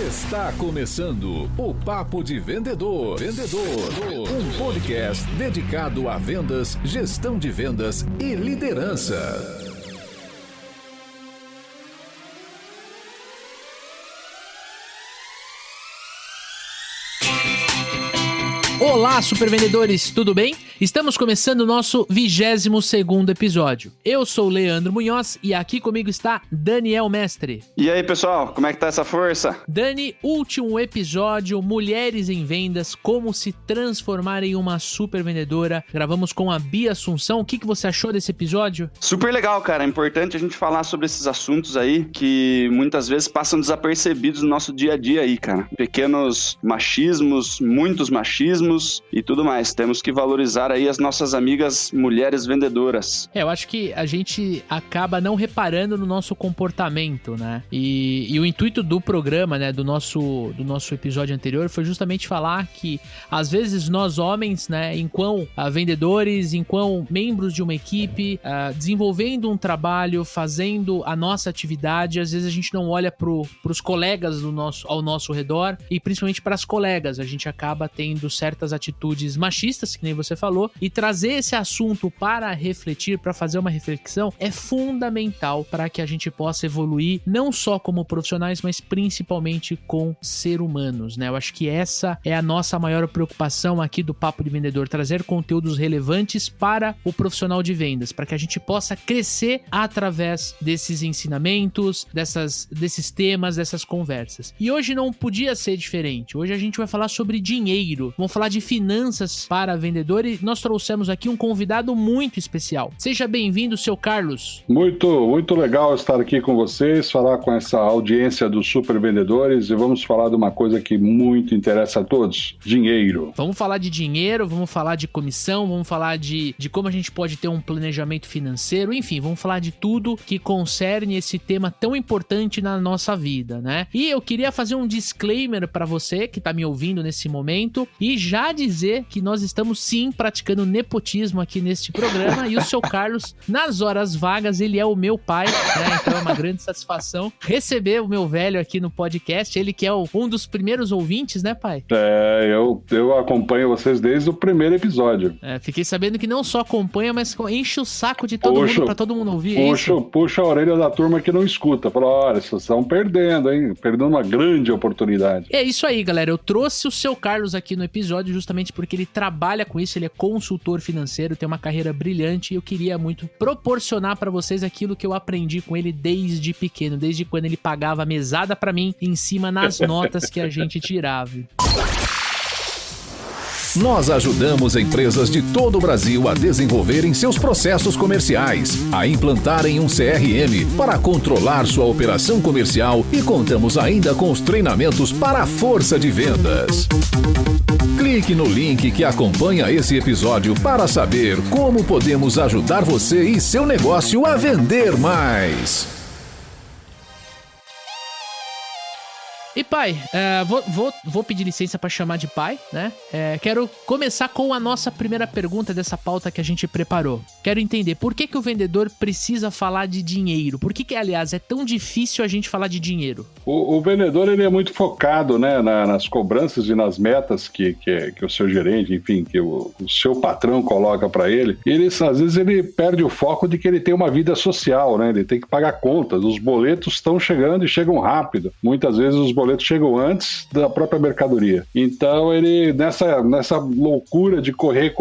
Está começando o Papo de Vendedor. Um podcast dedicado a vendas, gestão de vendas e liderança. Olá, supervendedores, tudo bem? Estamos começando o nosso 22º episódio. Eu sou o Leandro Munhoz e aqui comigo está Daniel Mestre. E aí, pessoal, como é que tá essa força? Dani, último episódio, Mulheres em Vendas, como se transformar em uma supervendedora. Gravamos com a Bia Assunção. O que você achou desse episódio? Super legal, cara. É importante a gente falar sobre esses assuntos aí que muitas vezes passam desapercebidos no nosso dia a dia aí, cara. Pequenos machismos, muitos machismos e tudo mais. Temos que valorizar aí as nossas amigas mulheres vendedoras. Eu acho que a gente acaba não reparando no nosso comportamento, né? E o intuito do programa, né, do nosso episódio anterior foi justamente falar que às vezes nós homens, né, enquanto vendedores, enquanto membros de uma equipe, desenvolvendo um trabalho, fazendo a nossa atividade, às vezes a gente não olha pros colegas ao nosso redor e principalmente para as colegas. A gente acaba tendo certas atitudes machistas, que nem você falou, e trazer esse assunto para refletir, para fazer uma reflexão, é fundamental para que a gente possa evoluir, não só como profissionais, mas principalmente com seres humanos, né? Eu acho que essa é a nossa maior preocupação aqui do Papo de Vendedor, trazer conteúdos relevantes para o profissional de vendas, para que a gente possa crescer através desses ensinamentos, desses temas, dessas conversas. E hoje não podia ser diferente. Hoje a gente vai falar sobre dinheiro, vamos falar de finanças para vendedor e nós trouxemos aqui um convidado muito especial. Seja bem-vindo, seu Carlos. Muito legal estar aqui com vocês, falar com essa audiência dos super vendedores e vamos falar de uma coisa que muito interessa a todos, dinheiro. Vamos falar de dinheiro, vamos falar de comissão, vamos falar de como a gente pode ter um planejamento financeiro, enfim, vamos falar de tudo que concerne esse tema tão importante na nossa vida, né? E eu queria fazer um disclaimer para você que tá me ouvindo nesse momento e já dizer que nós estamos sim praticando nepotismo aqui neste programa e o seu Carlos, nas horas vagas, ele é o meu pai, né? Então é uma grande satisfação receber o meu velho aqui no podcast, ele que é um dos primeiros ouvintes, né, pai? Eu acompanho vocês desde o primeiro episódio. Fiquei sabendo que não só acompanha, mas enche o saco de todo mundo pra todo mundo ouvir. Puxa a orelha da turma que não escuta. Fala, olha, vocês estão perdendo, hein? Perdendo uma grande oportunidade. É isso aí, galera. Eu trouxe o seu Carlos aqui no episódio justamente porque ele trabalha com isso, ele é consultor financeiro, tem uma carreira brilhante e eu queria muito proporcionar pra vocês aquilo que eu aprendi com ele desde pequeno, desde quando ele pagava mesada pra mim em cima nas notas que a gente tirava. Nós ajudamos empresas de todo o Brasil a desenvolverem seus processos comerciais, a implantarem um CRM para controlar sua operação comercial e contamos ainda com os treinamentos para a força de vendas. Clique no link que acompanha esse episódio para saber como podemos ajudar você e seu negócio a vender mais. E pai, vou pedir licença para chamar de pai, né? Quero começar com a nossa primeira pergunta dessa pauta que a gente preparou. Quero entender por que o vendedor precisa falar de dinheiro? Por que, aliás, é tão difícil a gente falar de dinheiro? O vendedor, ele é muito focado, né, nas cobranças e nas metas que o seu gerente, enfim, que o seu patrão coloca para ele. E às vezes ele perde o foco de que ele tem uma vida social, né? Ele tem que pagar contas, os boletos estão chegando e chegam rápido. Muitas vezes os boletos chegam antes da própria mercadoria. Então ele, nessa loucura de correr,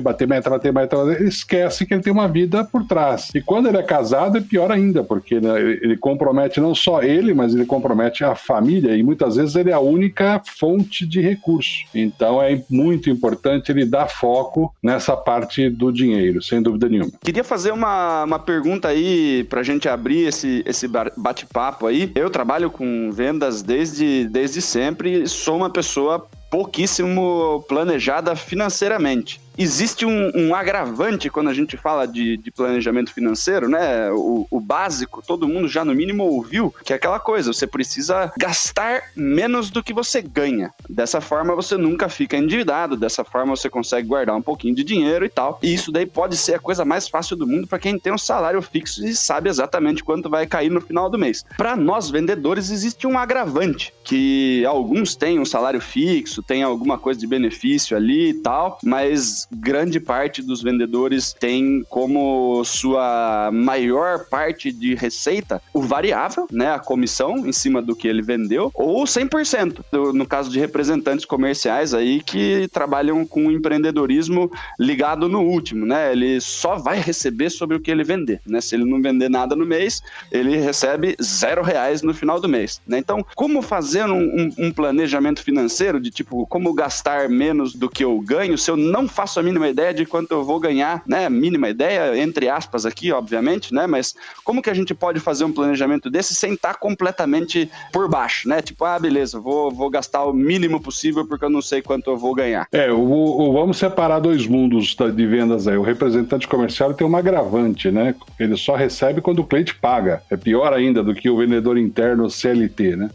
bater meta, ele esquece que ele tem uma vida por trás. E quando ele é casado é pior ainda, porque, né, ele compromete não só ele, mas ele compromete a família e muitas vezes ele é a única fonte de recurso. Então é muito importante ele dar foco nessa parte do dinheiro, sem dúvida nenhuma. Queria fazer uma pergunta aí pra gente abrir esse bate-papo aí. Eu trabalho com vendas desde sempre, sou uma pessoa pouquíssimo planejada financeiramente. existe um agravante quando a gente fala de planejamento financeiro, né? O básico, todo mundo já no mínimo ouviu, que é aquela coisa, você precisa gastar menos do que você ganha. Dessa forma você nunca fica endividado, dessa forma você consegue guardar um pouquinho de dinheiro e tal. E isso daí pode ser a coisa mais fácil do mundo para quem tem um salário fixo e sabe exatamente quanto vai cair no final do mês. Para nós vendedores existe um agravante, que alguns têm um salário fixo, tem alguma coisa de benefício ali e tal, mas grande parte dos vendedores tem como sua maior parte de receita o variável, né, a comissão em cima do que ele vendeu, ou 100%, no caso de representantes comerciais aí que trabalham com empreendedorismo ligado no último, né, ele só vai receber sobre o que ele vender, né, se ele não vender nada no mês, ele recebe R$0 no final do mês, né, então como fazer um planejamento financeiro de tipo, como gastar menos do que eu ganho, se eu não faço a mínima ideia de quanto eu vou ganhar, né, mínima ideia, entre aspas aqui, obviamente, né, mas como que a gente pode fazer um planejamento desse sem estar completamente por baixo, né, tipo, beleza, vou gastar o mínimo possível porque eu não sei quanto eu vou ganhar. Vamos separar dois mundos de vendas aí, o representante comercial tem um agravante, né, ele só recebe quando o cliente paga, é pior ainda do que o vendedor interno CLT, né,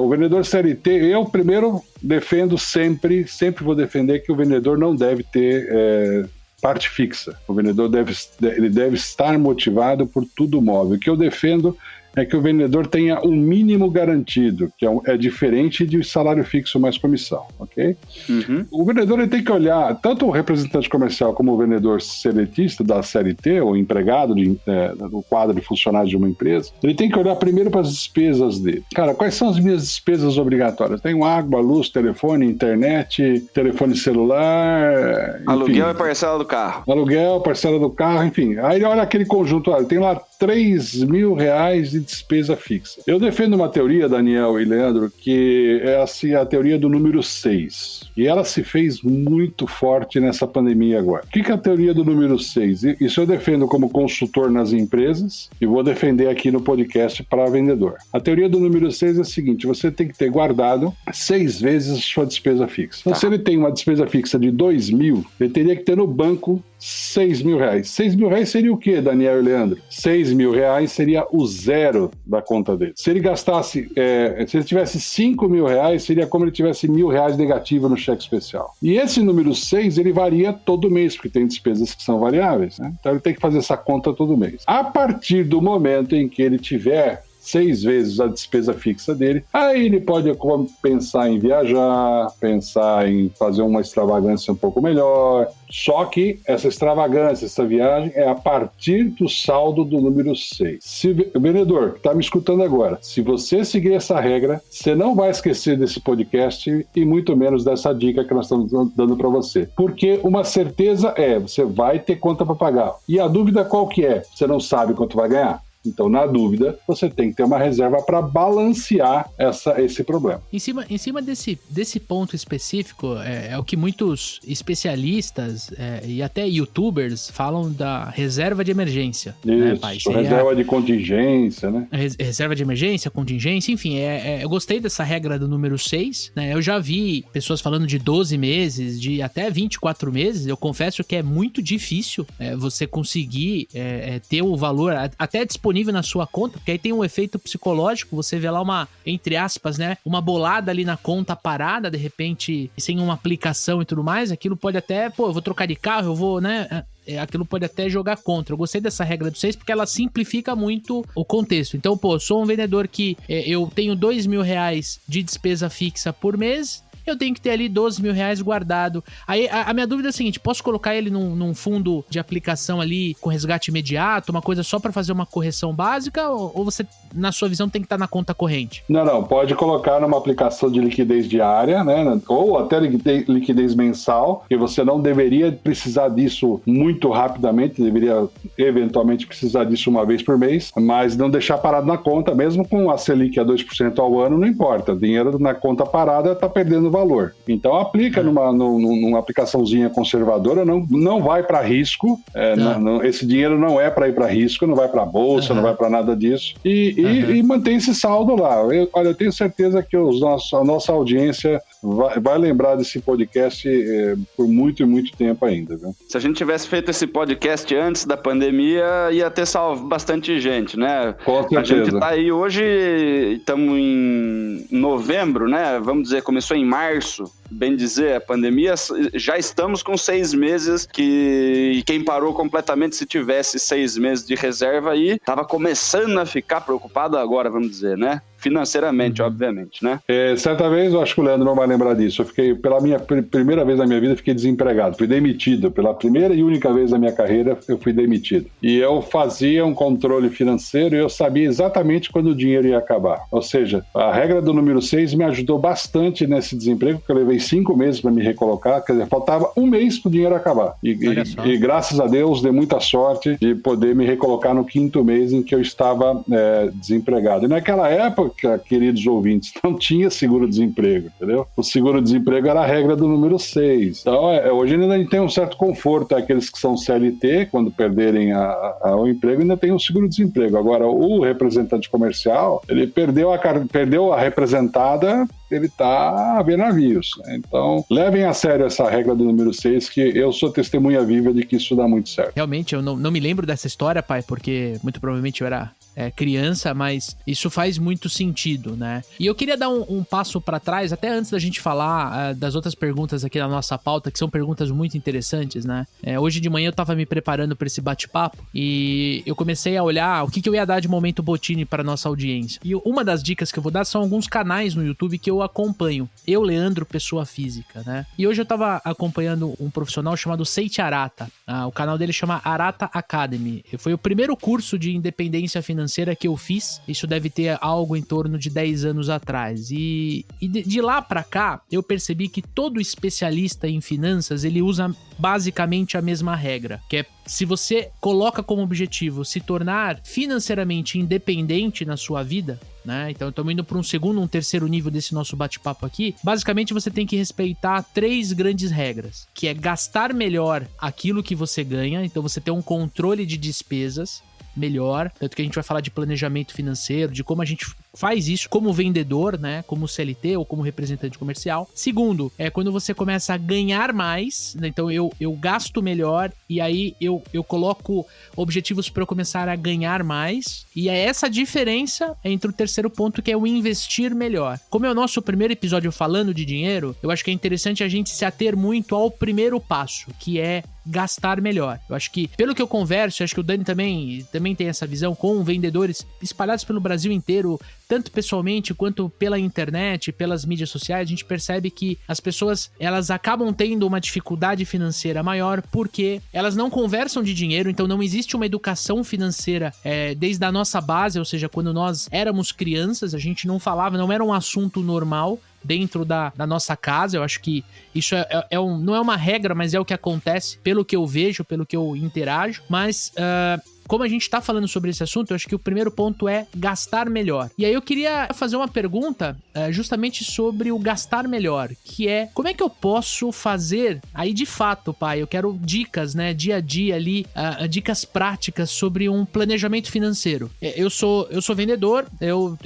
o vendedor CLT, eu primeiro defendo sempre vou defender que o vendedor não deve ter parte fixa. O vendedor deve estar motivado por tudo móvel. O que eu defendo é que o vendedor tenha um mínimo garantido, que é diferente de salário fixo mais comissão, ok? Uhum. O vendedor ele tem que olhar, tanto o representante comercial como o vendedor seletista da CLT, ou empregado do quadro de funcionários de uma empresa, ele tem que olhar primeiro para as despesas dele. Cara, quais são as minhas despesas obrigatórias? Tenho água, luz, telefone, internet, telefone celular... Enfim. Aluguel e parcela do carro. Aluguel, parcela do carro, enfim. Aí olha aquele conjunto, tem lá R$3.000 de despesa fixa. Eu defendo uma teoria, Daniel e Leandro, que é assim, a teoria do número 6. E ela se fez muito forte nessa pandemia agora. O que é a teoria do número 6? Isso eu defendo como consultor nas empresas e vou defender aqui no podcast para vendedor. A teoria do número 6 é a seguinte, você tem que ter guardado 6 vezes a sua despesa fixa. Então, se ele tem uma despesa fixa de R$2.000, ele teria que ter no banco R$6.000. R$6.000 seria o quê, Daniel e Leandro? R$6.000 seria o zero da conta dele. Se ele gastasse, se ele tivesse R$5.000, seria como ele tivesse R$1.000 negativo no cheque especial. E esse número 6, ele varia todo mês, porque tem despesas que são variáveis, né? Então ele tem que fazer essa conta todo mês. A partir do momento em que ele tiver 6 vezes a despesa fixa dele, aí ele pode pensar em viajar, pensar em fazer uma extravagância um pouco melhor, só que essa extravagância, essa viagem é a partir do saldo do número 6. O vendedor que está me escutando agora, se você seguir essa regra, você não vai esquecer desse podcast e muito menos dessa dica que nós estamos dando para você. Porque uma certeza você vai ter conta para pagar. E a dúvida qual que é? Você não sabe quanto vai ganhar. Então, na dúvida, você tem que ter uma reserva para balancear esse problema. Em cima desse ponto específico, é o que muitos especialistas e até youtubers falam da reserva de emergência. Isso, né, pai? Reserva de contingência, né? Reserva de emergência, contingência, enfim, eu gostei dessa regra do número 6, né? Eu já vi pessoas falando de 12 meses, de até 24 meses. Eu confesso que é muito difícil você conseguir ter o valor até disponível na sua conta, porque aí tem um efeito psicológico, você vê lá uma, entre aspas, né, uma bolada ali na conta parada, de repente, sem uma aplicação e tudo mais, aquilo pode até, eu vou trocar de carro, eu vou, né, aquilo pode até jogar contra. Eu gostei dessa regra do 6 porque ela simplifica muito o contexto. Então, sou um vendedor que eu tenho R$2.000 de despesa fixa por mês, eu tenho que ter ali R$12.000 guardado. Aí a minha dúvida é a seguinte, posso colocar ele num fundo de aplicação ali com resgate imediato, uma coisa só para fazer uma correção básica, ou você, na sua visão, tem que estar na conta corrente? Não, pode colocar numa aplicação de liquidez diária, né, ou até liquidez mensal, que você não deveria precisar disso muito rapidamente, deveria eventualmente precisar disso uma vez por mês, mas não deixar parado na conta, mesmo com a Selic a 2% ao ano, não importa, dinheiro na conta parada está perdendo valor. Então aplica numa aplicaçãozinha conservadora, não vai para risco, esse dinheiro não é para ir para risco, não vai para bolsa, não vai para nada disso, e mantém esse saldo lá. Eu tenho certeza que a nossa audiência vai lembrar desse podcast por muito e muito tempo ainda, viu? Se a gente tivesse feito esse podcast antes da pandemia, ia ter salvo bastante gente, né? Com certeza. A gente tá aí hoje, estamos em novembro, né? Vamos dizer, começou em março. Bem dizer, a pandemia, já estamos com 6 meses que quem parou completamente, se tivesse 6 meses de reserva aí, tava começando a ficar preocupado agora, vamos dizer, né? Financeiramente, obviamente, né? Certa vez, eu acho que o Leandro não vai lembrar disso, eu fiquei, pela minha primeira vez na minha vida, fiquei desempregado, fui demitido, pela primeira e única vez na minha carreira, eu fui demitido. E eu fazia um controle financeiro e eu sabia exatamente quando o dinheiro ia acabar. Ou seja, a regra do número 6 me ajudou bastante nesse desemprego, porque eu levei 5 meses para me recolocar, quer dizer, faltava um mês para o dinheiro acabar. E graças a Deus, dei muita sorte de poder me recolocar no 5º mês em que eu estava desempregado. E naquela época, queridos ouvintes, não tinha seguro-desemprego, entendeu? O seguro-desemprego era a regra do número 6. Então, hoje ainda a gente tem um certo conforto, aqueles que são CLT, quando perderem o emprego, ainda tem o seguro-desemprego. Agora, o representante comercial, ele perdeu a representada, ele está a ver navios, né? Então, levem a sério essa regra do número 6, que eu sou testemunha viva de que isso dá muito certo. Realmente, eu não me lembro dessa história, pai, porque muito provavelmente eu era criança, mas isso faz muito sentido, né? E eu queria dar um passo para trás, até antes da gente falar das outras perguntas aqui na nossa pauta, que são perguntas muito interessantes, né? Hoje de manhã eu tava me preparando para esse bate-papo e eu comecei a olhar o que eu ia dar de Momento Bottini para nossa audiência. E uma das dicas que eu vou dar são alguns canais no YouTube que eu acompanho. Eu, Leandro, pessoa física, né? E hoje eu tava acompanhando um profissional chamado Seiichi Arata. O canal dele chama Arata Academy. Foi o primeiro curso de independência financeira que eu fiz. Isso deve ter algo em torno de 10 anos atrás. E de lá pra cá, eu percebi que todo especialista em finanças, ele usa basicamente a mesma regra, que é: se você coloca como objetivo se tornar financeiramente independente na sua vida, né? Então estamos indo para um segundo, um terceiro nível desse nosso bate-papo aqui. Basicamente você tem que respeitar 3 grandes regras, que é gastar melhor aquilo que você ganha. Então você tem um controle de despesas melhor, tanto que a gente vai falar de planejamento financeiro, de como a gente faz isso como vendedor, né, como CLT ou como representante comercial. Segundo, é quando você começa a ganhar mais, né? Então eu gasto melhor e aí eu coloco objetivos para eu começar a ganhar mais, e é essa diferença entre o terceiro ponto, que é o investir melhor. Como é o nosso primeiro episódio falando de dinheiro, eu acho que é interessante a gente se ater muito ao primeiro passo, que é gastar melhor. Eu acho que, pelo que eu converso, eu acho que o Dani também tem essa visão com vendedores espalhados pelo Brasil inteiro, tanto pessoalmente quanto pela internet, pelas mídias sociais. A gente percebe que as pessoas, elas acabam tendo uma dificuldade financeira maior porque elas não conversam de dinheiro, então não existe uma educação financeira desde a nossa base, ou seja, quando nós éramos crianças, a gente não falava, não era um assunto normal dentro da nossa casa. Eu acho que isso não é uma regra, mas é o que acontece, pelo que eu vejo, pelo que eu interajo. Mas como a gente tá falando sobre esse assunto, eu acho que o primeiro ponto é gastar melhor. E aí eu queria fazer uma pergunta justamente sobre o gastar melhor, que é: como é que eu posso fazer aí de fato, pai? Eu quero dicas, né, dia a dia ali, dicas práticas sobre um planejamento financeiro. Eu sou vendedor, eu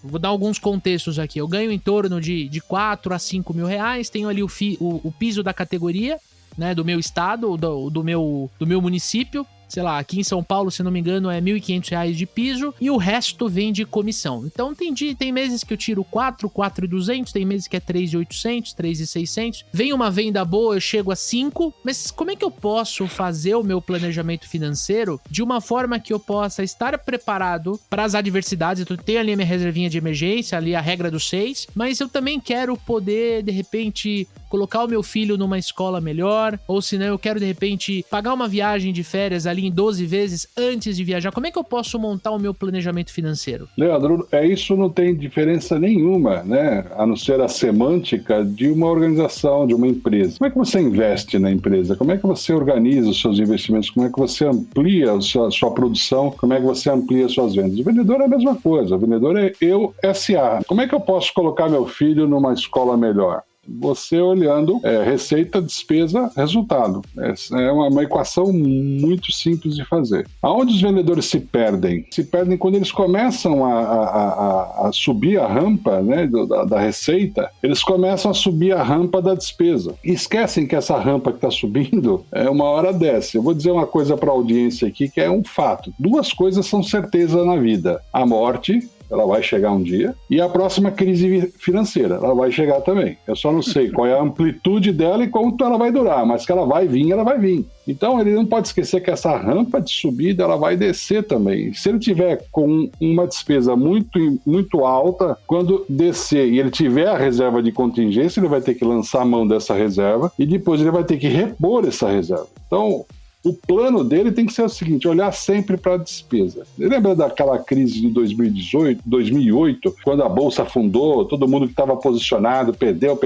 vou dar alguns contextos aqui. Eu ganho em torno de 4 a 5 mil reais, tenho ali o piso da categoria, né, do meu estado, do meu município. Sei lá, aqui em São Paulo, se não me engano, é R$ 1.500 de piso e o resto vem de comissão. Então tem meses que eu tiro 4.200, tem meses que é 3.800, 3.600. Vem uma venda boa, eu chego a 5. Mas como é que eu posso fazer o meu planejamento financeiro de uma forma que eu possa estar preparado para as adversidades? Eu tenho ali a minha reservinha de emergência, ali a regra dos 6, mas eu também quero poder, de repente, colocar o meu filho numa escola melhor, ou se não, eu quero, de repente, pagar uma viagem de férias ali em 12 vezes antes de viajar. Como é que eu posso montar o meu planejamento financeiro? Leandro, isso não tem diferença nenhuma, né? A não ser a semântica de uma organização, de uma empresa. Como é que você investe na empresa? Como é que você organiza os seus investimentos? Como é que você amplia a sua produção? Como é que você amplia as suas vendas? O vendedor é a mesma coisa. O vendedor é eu, SA. Como é que eu posso colocar meu filho numa escola melhor? você olhando receita, despesa, resultado. É uma equação muito simples de fazer. Aonde os vendedores se perdem? Se perdem quando eles começam a subir a rampa, né, da receita, eles começam a subir a rampa da despesa. E esquecem que essa rampa que está subindo, uma hora desce. Eu vou dizer uma coisa para a audiência aqui que é um fato. 2 coisas são certeza na vida. A morte, ela vai chegar um dia, e a próxima crise financeira, ela vai chegar também. Eu só não sei qual é a amplitude dela e quanto ela vai durar, mas que ela vai vir, ela vai vir. Então ele não pode esquecer que essa rampa de subida, ela vai descer também. Se ele tiver com uma despesa muito, muito alta, quando descer e ele tiver a reserva de contingência, ele vai ter que lançar a mão dessa reserva e depois ele vai ter que repor essa reserva. Então, o plano dele tem que ser o seguinte, olhar sempre para a despesa. Lembra daquela crise de 2008, quando a Bolsa afundou, todo mundo que estava posicionado perdeu.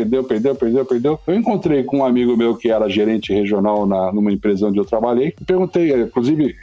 Eu encontrei com um amigo meu que era gerente regional numa empresa onde eu trabalhei, e perguntei, inclusive,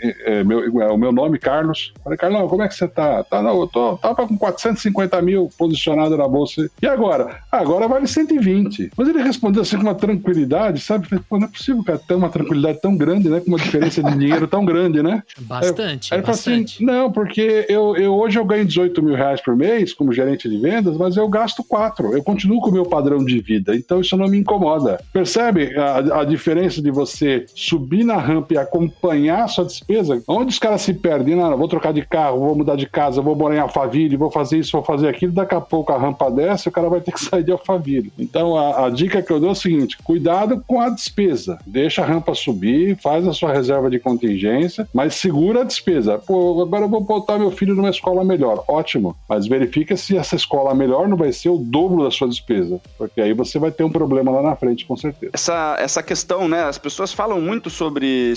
o meu nome, Carlos. Falei, Carlão, como é que você tá? Eu tava com 450 mil posicionado na Bolsa. E agora? Agora vale 120. Mas ele respondeu assim com uma tranquilidade, sabe? Falei, pô, não é possível, cara, ter uma tranquilidade tão grande, né? Com uma diferença de dinheiro tão grande, né? Bastante, aí ele falou assim, não, porque hoje eu ganho 18 mil reais por mês como gerente de vendas, mas eu gasto 4. Eu continuo com o meu padrão de vida, então isso não me incomoda. Percebe a diferença de você subir na rampa e acompanhar a sua despesa? Onde os caras se perdem? Não, vou trocar de carro, vou mudar de casa, vou morar em Alphaville, vou fazer isso, vou fazer aquilo, daqui a pouco a rampa desce, o cara vai ter que sair de Alphaville. Então a dica que eu dou é o seguinte, cuidado com a despesa. Deixa a rampa subir, faz a sua reserva de contingência, mas segura a despesa. Pô, agora eu vou botar meu filho numa escola melhor. Ótimo, mas verifica se essa escola melhor não vai ser o dobro da sua despesa, porque aí você vai ter um problema lá na frente, com certeza. Essa questão, né, as pessoas falam muito sobre,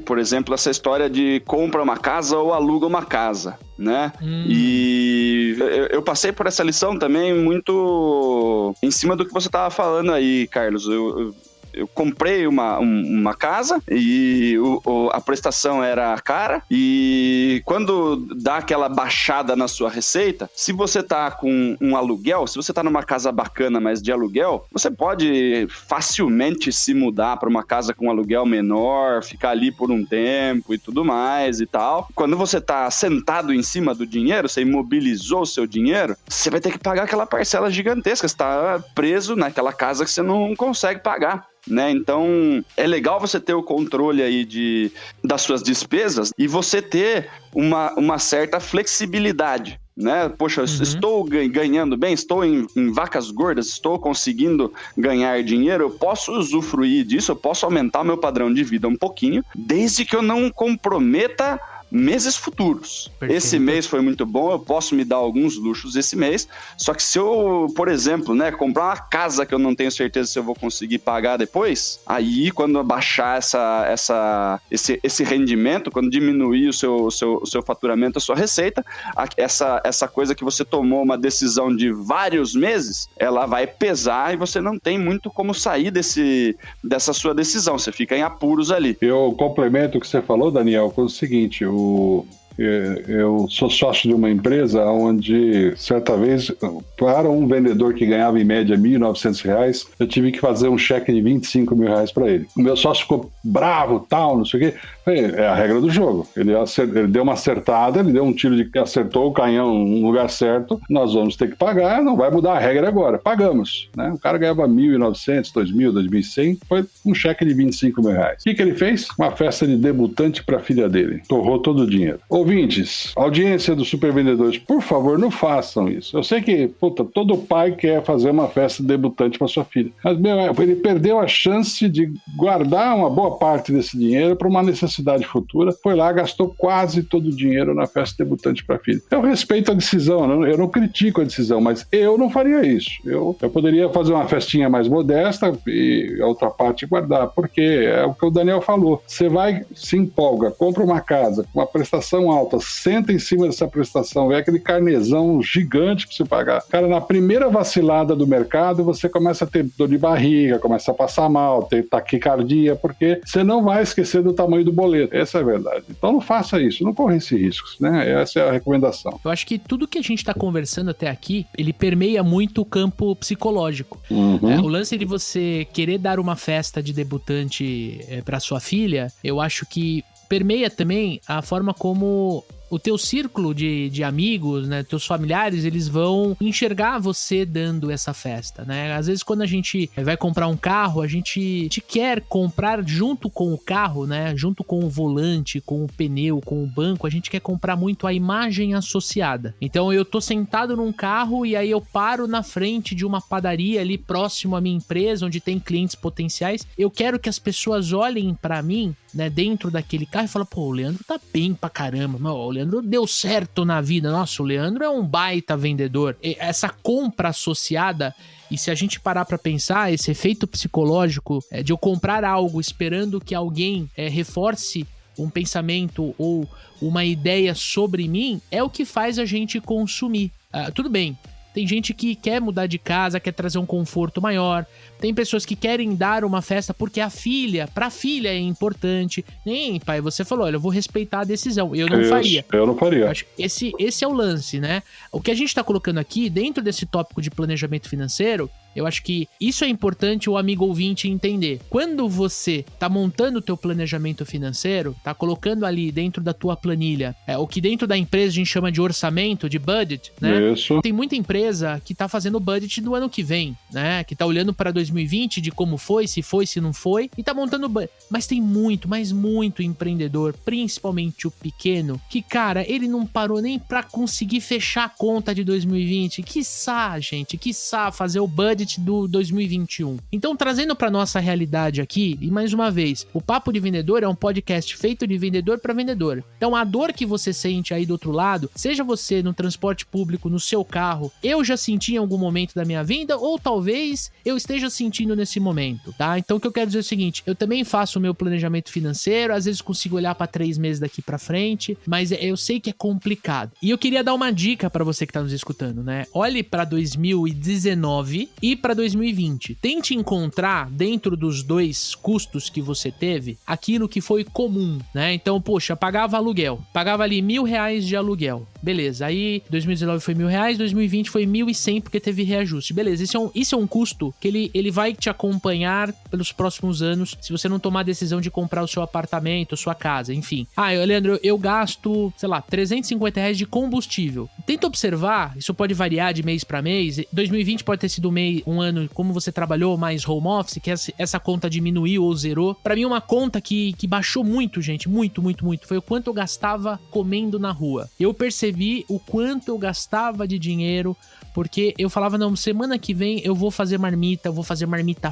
por exemplo, essa história de compra uma casa ou aluga uma casa, né? E eu passei por essa lição também muito em cima do que você estava falando aí, Carlos. Eu comprei uma casa e a prestação era cara, e quando dá aquela baixada na sua receita, se você tá com um aluguel, se você tá numa casa bacana, mas de aluguel, você pode facilmente se mudar para uma casa com aluguel menor, ficar ali por um tempo e tudo mais e tal. Quando você tá sentado em cima do dinheiro, você imobilizou o seu dinheiro, você vai ter que pagar aquela parcela gigantesca, você tá preso naquela casa que você não consegue pagar, né? Então é legal você ter o controle aí das suas despesas e você ter uma certa flexibilidade, né? Poxa, estou ganhando bem, estou em vacas gordas, estou conseguindo ganhar dinheiro, eu posso usufruir disso, eu posso aumentar o meu padrão de vida um pouquinho, desde que eu não comprometa meses futuros. Perfeito. Esse mês foi muito bom, eu posso me dar alguns luxos esse mês, só que se eu, por exemplo, né, comprar uma casa que eu não tenho certeza se eu vou conseguir pagar depois, aí quando eu baixar esse rendimento, quando diminuir o seu faturamento, a sua receita, essa coisa que você tomou uma decisão de vários meses, ela vai pesar e você não tem muito como sair dessa sua decisão, você fica em apuros ali. Eu complemento o que você falou, Daniel, com o seguinte, eu sou sócio de uma empresa onde, certa vez, para um vendedor que ganhava em média R$ 1.900, eu tive que fazer um cheque de R$ 25 mil para ele. O meu sócio ficou bravo, tal, não sei o quê. É a regra do jogo. Ele deu uma acertada, ele deu um tiro que acertou o canhão no lugar certo, nós vamos ter que pagar, não vai mudar a regra agora. Pagamos, né? O cara ganhava 1.900, 2.000, 2.100, foi um cheque de R$ 25 mil. O que ele fez? Uma festa de debutante para a filha dele. Torrou todo o dinheiro. Ouvintes, audiência dos supervendedores, por favor, não façam isso. Eu sei que, todo pai quer fazer uma festa de debutante para sua filha. Mas, ele perdeu a chance de guardar uma boa parte desse dinheiro para uma necessidade futura, foi lá, gastou quase todo o dinheiro na festa debutante para a filha. Eu respeito a decisão, eu não critico a decisão, mas eu não faria isso. Eu poderia fazer uma festinha mais modesta e a outra parte guardar, porque é o que o Daniel falou. Você vai, se empolga, compra uma casa com uma prestação alta, senta em cima dessa prestação, vê aquele carnezão gigante para você pagar. Cara, na primeira vacilada do mercado, você começa a ter dor de barriga, começa a passar mal, ter taquicardia, porque você não vai esquecer do tamanho do boleto. Essa é a verdade. Então não faça isso, não corra esses riscos, né? Essa é a recomendação. Eu acho que tudo que a gente está conversando até aqui, ele permeia muito o campo psicológico. O lance de você querer dar uma festa de debutante para sua filha, eu acho que permeia também a forma como o teu círculo de amigos, né, teus familiares, eles vão enxergar você dando essa festa, né? Às vezes quando a gente vai comprar um carro, a gente quer comprar junto com o carro, né, junto com o volante, com o pneu, com o banco, a gente quer comprar muito a imagem associada. Então eu tô sentado num carro e aí eu paro na frente de uma padaria ali próximo à minha empresa, onde tem clientes potenciais. Eu quero que as pessoas olhem pra mim, né, dentro daquele carro e falem, pô, o Leandro tá bem pra caramba, o Leandro deu certo na vida, nossa, o Leandro é um baita vendedor. E essa compra associada, e se a gente parar pra pensar, esse efeito psicológico de eu comprar algo esperando que alguém reforce um pensamento ou uma ideia sobre mim, é o que faz a gente consumir. Tudo bem, tem gente que quer mudar de casa, quer trazer um conforto maior. Tem pessoas que querem dar uma festa porque pra filha é importante. Nem, pai, você falou, olha, eu vou respeitar a decisão. Eu não faria. Eu não faria. Acho que esse é o lance, né? O que a gente tá colocando aqui, dentro desse tópico de planejamento financeiro, eu acho que isso é importante o amigo ouvinte entender. Quando você tá montando o teu planejamento financeiro, tá colocando ali dentro da tua planilha, o que dentro da empresa a gente chama de orçamento, de budget, né? Isso. Tem muita empresa que tá fazendo o budget do ano que vem, né? Que tá olhando para 2020 de como foi, se não foi, e tá montando o budget. Mas tem muito, mas muito empreendedor, principalmente o pequeno, que, cara, ele não parou nem pra conseguir fechar a conta de 2020. Quiçá, gente, fazer o budget do 2021. Então, trazendo para nossa realidade aqui, e mais uma vez, o Papo de Vendedor é um podcast feito de vendedor para vendedor. Então, a dor que você sente aí do outro lado, seja você no transporte público, no seu carro, eu já senti em algum momento da minha vida, ou talvez eu esteja sentindo nesse momento, tá? Então, o que eu quero dizer é o seguinte, eu também faço o meu planejamento financeiro, às vezes consigo olhar para 3 meses daqui para frente, mas eu sei que é complicado. E eu queria dar uma dica para você que tá nos escutando, né? Olhe para 2019 e para 2020. Tente encontrar dentro dos dois custos que você teve aquilo que foi comum, né? Então, poxa, pagava aluguel, pagava ali R$1.000 de aluguel. Beleza, aí 2019 foi R$1.000, 2020 foi 1.100 porque teve reajuste. Beleza, isso é um custo que ele vai te acompanhar pelos próximos anos se você não tomar a decisão de comprar o seu apartamento, sua casa, enfim. Leandro, eu gasto, sei lá, R$350 de combustível. Tenta observar, isso pode variar de mês para mês. 2020 pode ter sido um ano, como você trabalhou mais home office, que essa conta diminuiu ou zerou. Pra mim, uma conta que baixou muito, gente, muito, foi o quanto eu gastava comendo na rua. Eu percebi o quanto eu gastava de dinheiro, porque eu falava, não, semana que vem eu vou fazer marmita,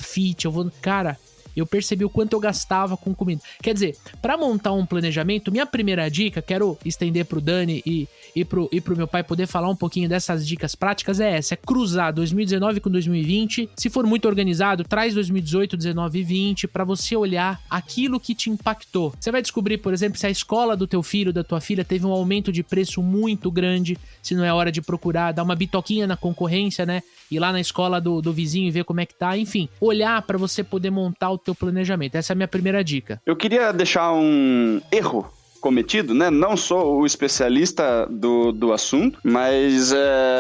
fit, Cara, eu percebi o quanto eu gastava com comida. Quer dizer, para montar um planejamento, minha primeira dica, quero estender pro Dani e pro meu pai poder falar um pouquinho dessas dicas práticas, é essa, é cruzar 2019 com 2020. Se for muito organizado, traz 2018, 19 e 20 para você olhar aquilo que te impactou. Você vai descobrir, por exemplo, se a escola do teu filho, da tua filha teve um aumento de preço muito grande, se não é hora de procurar, dar uma bitoquinha na concorrência, né? Ir lá na escola do vizinho e ver como é que tá, enfim, olhar para você poder montar o teu planejamento. Essa é a minha primeira dica. Eu queria deixar um erro cometido, né? Não sou o especialista do assunto, mas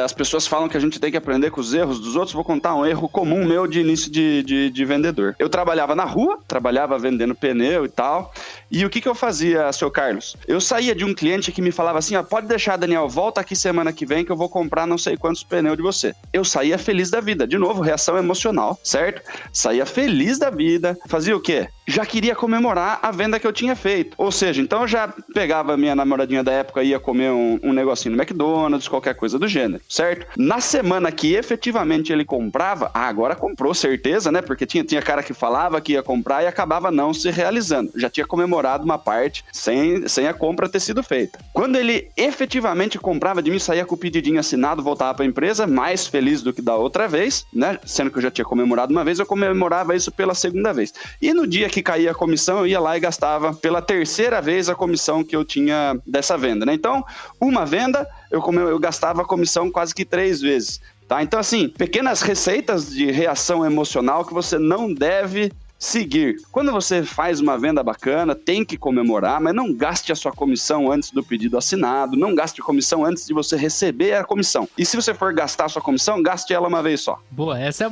as pessoas falam que a gente tem que aprender com os erros dos outros. Vou contar um erro comum meu de início de vendedor. Eu trabalhava na rua, trabalhava vendendo pneu e tal, e o que eu fazia, seu Carlos? Eu saía de um cliente que me falava assim, pode deixar, Daniel, volta aqui semana que vem que eu vou comprar não sei quantos pneus de você. Eu saía feliz da vida. De novo, reação emocional, certo? Saía feliz da vida. Fazia o quê? Já queria comemorar a venda que eu tinha feito. Ou seja, então eu já pegava a minha namoradinha da época e ia comer um negocinho no McDonald's, qualquer coisa do gênero, certo? Na semana que efetivamente ele comprava, agora comprou, certeza, né? Porque tinha cara que falava que ia comprar e acabava não se realizando. Já tinha comemorado uma parte sem a compra ter sido feita. Quando ele efetivamente comprava de mim, saía com o pedidinho assinado, voltava para a empresa, mais feliz do que da outra vez, né? Sendo que eu já tinha comemorado uma vez, eu comemorava isso pela segunda vez. E no dia que caía a comissão, eu ia lá e gastava pela terceira vez a comissão que eu tinha dessa venda, né? Então, uma venda, eu gastava a comissão quase que 3 vezes, tá? Então, assim, pequenas receitas de reação emocional que você não deve seguir. Quando você faz uma venda bacana, tem que comemorar, mas não gaste a sua comissão antes do pedido assinado, não gaste a comissão antes de você receber a comissão. E se você for gastar a sua comissão, gaste ela uma vez só. Boa, essa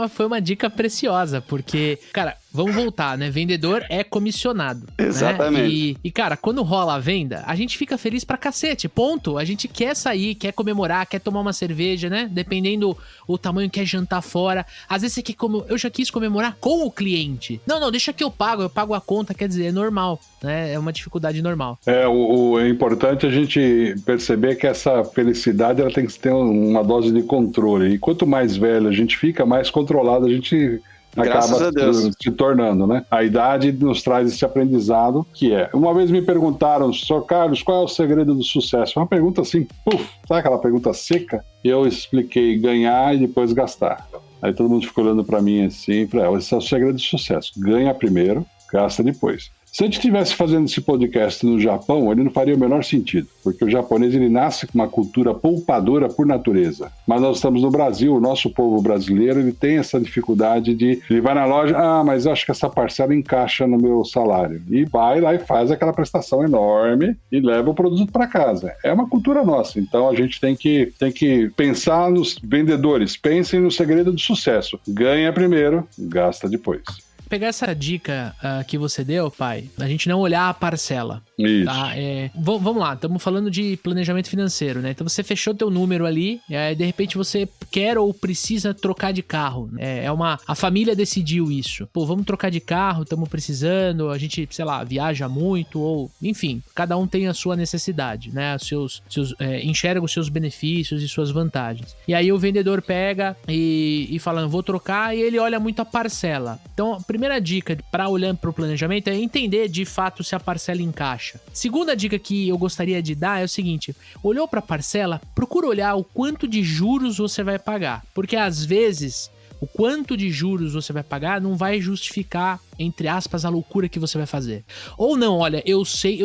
foi uma dica preciosa, porque, cara, vamos voltar, né? Vendedor é comissionado. Exatamente. Né? E, cara, quando rola a venda, a gente fica feliz pra cacete, ponto. A gente quer sair, quer comemorar, quer tomar uma cerveja, né? Dependendo o tamanho, quer jantar fora. Às vezes você quer eu já quis comemorar com o cliente. Não, deixa que eu pago a conta, quer dizer, é normal, né? É uma dificuldade normal. É importante a gente perceber que essa felicidade ela tem que ter uma dose de controle. E quanto mais velho a gente fica, mais controlado a gente acaba se tornando, né? A idade nos traz esse aprendizado, que é... Uma vez me perguntaram, Sr. Carlos, qual é o segredo do sucesso? Uma pergunta assim, sabe aquela pergunta seca? Eu expliquei ganhar e depois gastar. Aí todo mundo ficou olhando pra mim assim, esse é o segredo do sucesso. Ganha primeiro, gasta depois. Se a gente estivesse fazendo esse podcast no Japão, ele não faria o menor sentido, porque o japonês ele nasce com uma cultura poupadora por natureza. Mas nós estamos no Brasil, o nosso povo brasileiro ele tem essa dificuldade de... Ele vai na loja, mas eu acho que essa parcela encaixa no meu salário. E vai lá e faz aquela prestação enorme e leva o produto para casa. É uma cultura nossa, então a gente tem que pensar nos vendedores. Pensem no segredo do sucesso. Ganha primeiro, gasta depois. Pegar essa dica que você deu, pai, a gente não olhar a parcela. Isso. Tá? Vamos lá, estamos falando de planejamento financeiro, né? Então você fechou teu número ali, de repente você quer ou precisa trocar de carro. A família decidiu isso. Pô, vamos trocar de carro, estamos precisando, a gente, sei lá, viaja muito, ou enfim, cada um tem a sua necessidade, né? Enxerga os seus benefícios e suas vantagens. E aí o vendedor pega e fala, vou trocar, e ele olha muito a parcela. Então, a primeira dica para olhar para o planejamento é entender de fato se a parcela encaixa. Segunda dica que eu gostaria de dar é o seguinte: olhou para a parcela, procura olhar o quanto de juros você vai pagar, porque às vezes o quanto de juros você vai pagar não vai justificar, entre aspas, a loucura que você vai fazer. Ou não, olha, eu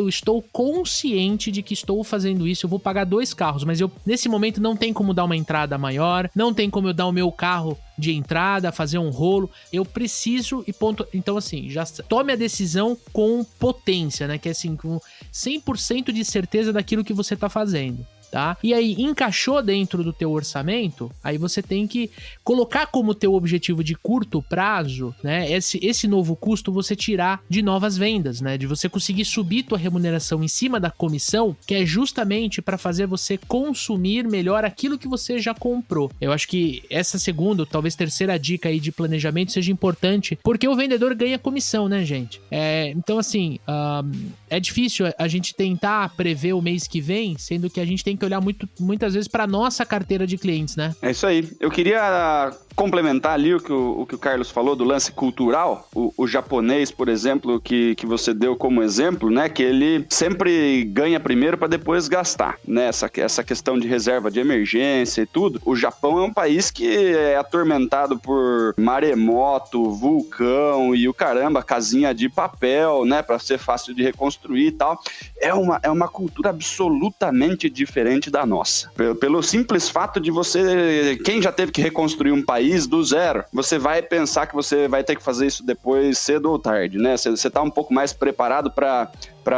estou consciente de que estou fazendo isso, eu vou pagar 2 carros, mas nesse momento não tem como dar uma entrada maior, não tem como eu dar o meu carro de entrada, fazer um rolo, eu preciso e ponto. Então assim, já tome a decisão com potência, né, que é assim, com 100% de certeza daquilo que você tá fazendo. Tá? E aí, encaixou dentro do teu orçamento, aí você tem que colocar como teu objetivo de curto prazo, né? Esse novo custo você tirar de novas vendas, né? De você conseguir subir tua remuneração em cima da comissão, que é justamente para fazer você consumir melhor aquilo que você já comprou. Eu acho que essa segunda, talvez terceira dica aí de planejamento seja importante, porque o vendedor ganha comissão, né, gente? Então, assim, é difícil a gente tentar prever o mês que vem, sendo que a gente tem que olhar muitas vezes para nossa carteira de clientes, né? É isso aí. Eu queria complementar ali o que o Carlos falou do lance cultural. O japonês, por exemplo, que você deu como exemplo, né? Que ele sempre ganha primeiro para depois gastar, né? Essa questão de reserva de emergência e tudo. O Japão é um país que é atormentado por maremoto, vulcão e o caramba, casinha de papel, né? Para ser fácil de reconstruir e tal. É uma cultura absolutamente diferente da nossa. Pelo simples fato de você... Quem já teve que reconstruir um país do zero, você vai pensar que você vai ter que fazer isso depois, cedo ou tarde, né? Você tá um pouco mais preparado para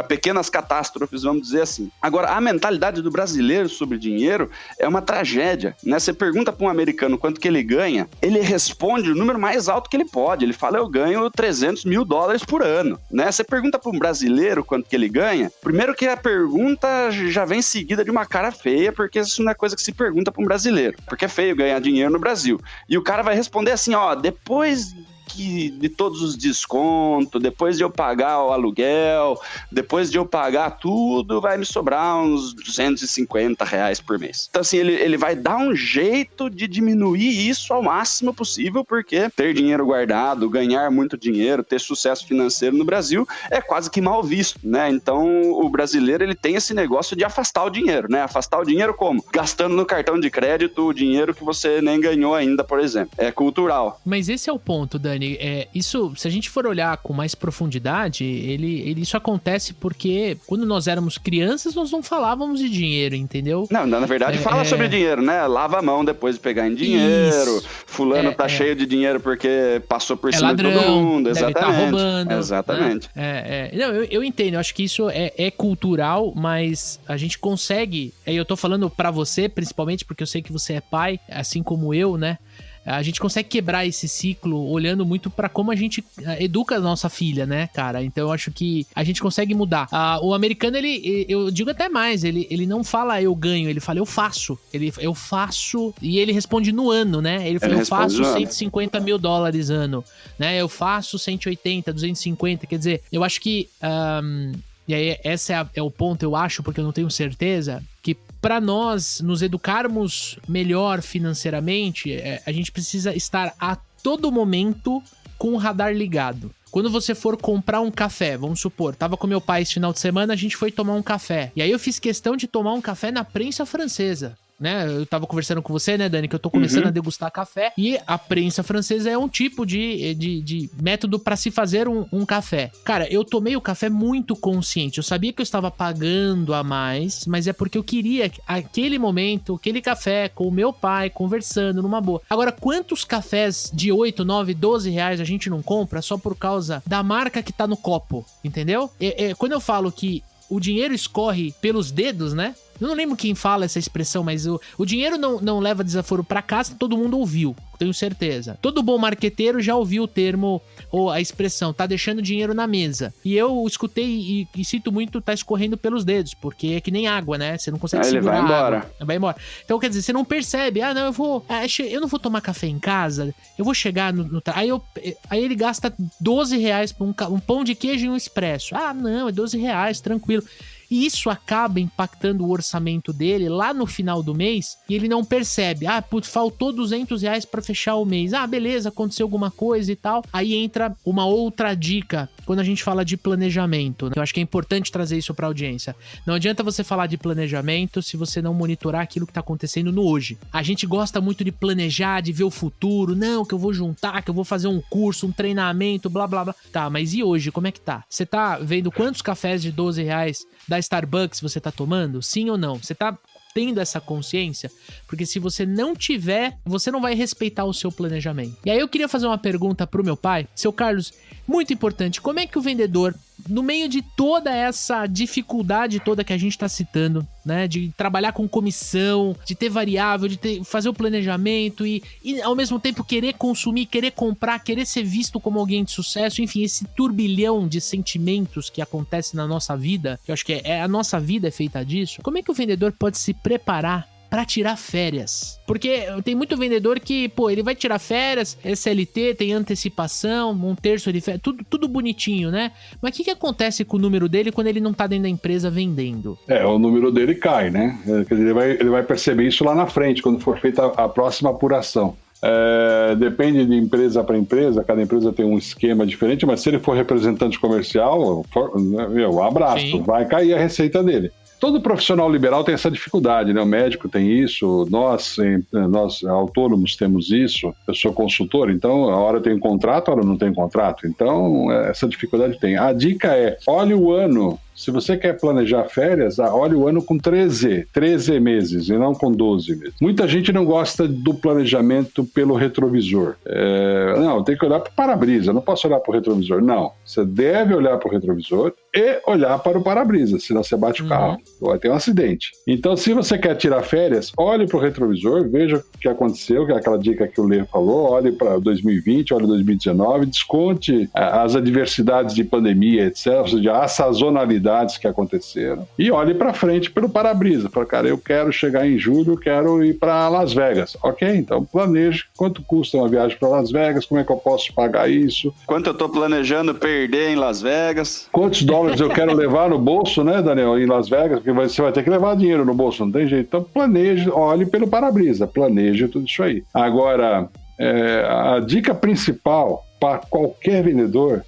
pequenas catástrofes, vamos dizer assim. Agora, a mentalidade do brasileiro sobre dinheiro é uma tragédia, né? Você pergunta para um americano quanto que ele ganha, ele responde o número mais alto que ele pode. Ele fala, eu ganho $300 mil por ano, né? Você pergunta para um brasileiro quanto que ele ganha, primeiro que a pergunta já vem seguida de uma cara feia, porque isso não é coisa que se pergunta para um brasileiro, porque é feio ganhar dinheiro no Brasil. E o cara vai responder assim, depois de todos os descontos, depois de eu pagar o aluguel, depois de eu pagar tudo, vai me sobrar uns R$250 por mês. Então assim, ele vai dar um jeito de diminuir isso ao máximo possível, porque ter dinheiro guardado, ganhar muito dinheiro, ter sucesso financeiro no Brasil é quase que mal visto, né? Então o brasileiro, ele tem esse negócio de afastar o dinheiro, né? Afastar o dinheiro como? Gastando no cartão de crédito o dinheiro que você nem ganhou ainda, por exemplo. É cultural. Mas esse é o ponto, Dani. Dani, isso, se a gente for olhar com mais profundidade, isso acontece porque quando nós éramos crianças, nós não falávamos de dinheiro, entendeu? Não, na verdade fala sobre dinheiro, né? Lava a mão depois de pegar em dinheiro, fulano tá cheio de dinheiro porque passou por cima ladrão, de todo mundo, deve exatamente. Tá roubando, exatamente. Né? Não, eu entendo, eu acho que isso é cultural, mas a gente consegue, eu tô falando pra você, principalmente porque eu sei que você é pai, assim como eu, né? A gente consegue quebrar esse ciclo olhando muito pra como a gente educa a nossa filha, né, cara? Então eu acho que a gente consegue mudar. O americano, eu digo até mais, ele não fala eu ganho, ele fala eu faço. Eu faço, e ele responde no ano, né? Ele fala eu faço $150 mil ano, né? Eu faço 180, 250, quer dizer, eu acho que... E aí, esse é o ponto, eu acho, porque eu não tenho certeza, que para nós nos educarmos melhor financeiramente, a gente precisa estar a todo momento com o radar ligado. Quando você for comprar um café, vamos supor, tava com meu pai esse final de semana, a gente foi tomar um café. E aí eu fiz questão de tomar um café na prensa francesa. Né? Eu tava conversando com você, né, Dani, que eu tô começando a degustar café, e a prensa francesa é um tipo de método pra se fazer um café. Cara, eu tomei o café muito consciente, eu sabia que eu estava pagando a mais, mas é porque eu queria aquele momento, aquele café com o meu pai, conversando numa boa. Agora, quantos cafés de 8, 9, 12 reais a gente não compra só por causa da marca que tá no copo, entendeu? Quando eu falo que o dinheiro escorre pelos dedos, né? Eu não lembro quem fala essa expressão, mas o dinheiro não leva desaforo pra casa, todo mundo ouviu, tenho certeza. Todo bom marqueteiro já ouviu o termo ou a expressão, tá deixando dinheiro na mesa. E eu escutei e sinto muito, tá escorrendo pelos dedos, porque é que nem água, né? Você não consegue segurar. Ele vai embora. Vai embora. Então, quer dizer, você não percebe, eu não vou tomar café em casa, eu vou chegar aí ele gasta 12 reais por um pão de queijo e um expresso. Não, é 12 reais, tranquilo. E isso acaba impactando o orçamento dele lá no final do mês e ele não percebe. Faltou 200 reais pra fechar o mês. Beleza, aconteceu alguma coisa e tal. Aí entra uma outra dica quando a gente fala de planejamento, né? Eu acho que é importante trazer isso pra audiência. Não adianta você falar de planejamento se você não monitorar aquilo que tá acontecendo no hoje. A gente gosta muito de planejar, de ver o futuro. Não, que eu vou juntar, que eu vou fazer um curso, um treinamento, blá, blá, blá. Tá, mas e hoje, como é que tá? Você tá vendo quantos cafés de 12 reais da Starbucks você tá tomando? Sim ou não? Você tá tendo essa consciência? Porque se você não tiver, você não vai respeitar o seu planejamento. E aí eu queria fazer uma pergunta pro meu pai. Seu Carlos, muito importante, como é que o vendedor, no meio de toda essa dificuldade toda que a gente tá citando, né, de trabalhar com comissão, de ter variável, de fazer o planejamento e ao mesmo tempo querer consumir, querer comprar, querer ser visto como alguém de sucesso, enfim, esse turbilhão de sentimentos que acontece na nossa vida, que eu acho que a nossa vida é feita disso, como é que o vendedor pode se preparar pra tirar férias? Porque tem muito vendedor que, ele vai tirar férias, SLT, tem antecipação, um terço de férias, tudo bonitinho, né? Mas o que acontece com o número dele quando ele não tá dentro da empresa vendendo? O número dele cai, né? Quer dizer, ele vai perceber isso lá na frente, quando for feita a próxima apuração. Depende de empresa para empresa, cada empresa tem um esquema diferente, mas se ele for representante comercial, abraço, sim, vai cair a receita dele. Todo profissional liberal tem essa dificuldade, né? O médico tem isso, nós autônomos temos isso, eu sou consultor, então a hora tem contrato, a hora não tem contrato, então essa dificuldade tem. A dica é, olhe o ano. Se você quer planejar férias, olhe o ano com 13 meses e não com 12 meses. Muita gente não gosta do planejamento pelo retrovisor. Não, tem que olhar para o para-brisa, não posso olhar para o retrovisor. Não, você deve olhar para o retrovisor e olhar para o para-brisa, senão você bate o carro, vai ter um acidente. Então, se você quer tirar férias, olhe para o retrovisor, veja o que aconteceu, que é aquela dica que o Lê falou, olhe para 2020, olhe 2019, desconte as adversidades de pandemia, etc., ou seja, a sazonalidade que aconteceram, e olhe para frente pelo para-brisa. Fala, cara, eu quero chegar em julho, quero ir para Las Vegas. Ok, então planeje quanto custa uma viagem para Las Vegas, como é que eu posso pagar isso? Quanto eu estou planejando perder em Las Vegas? Quantos dólares eu quero levar no bolso, né, Daniel, em Las Vegas? Porque você vai ter que levar dinheiro no bolso, não tem jeito. Então planeje, olhe pelo para-brisa, planeje tudo isso aí. Agora, a dica principal para qualquer vendedor,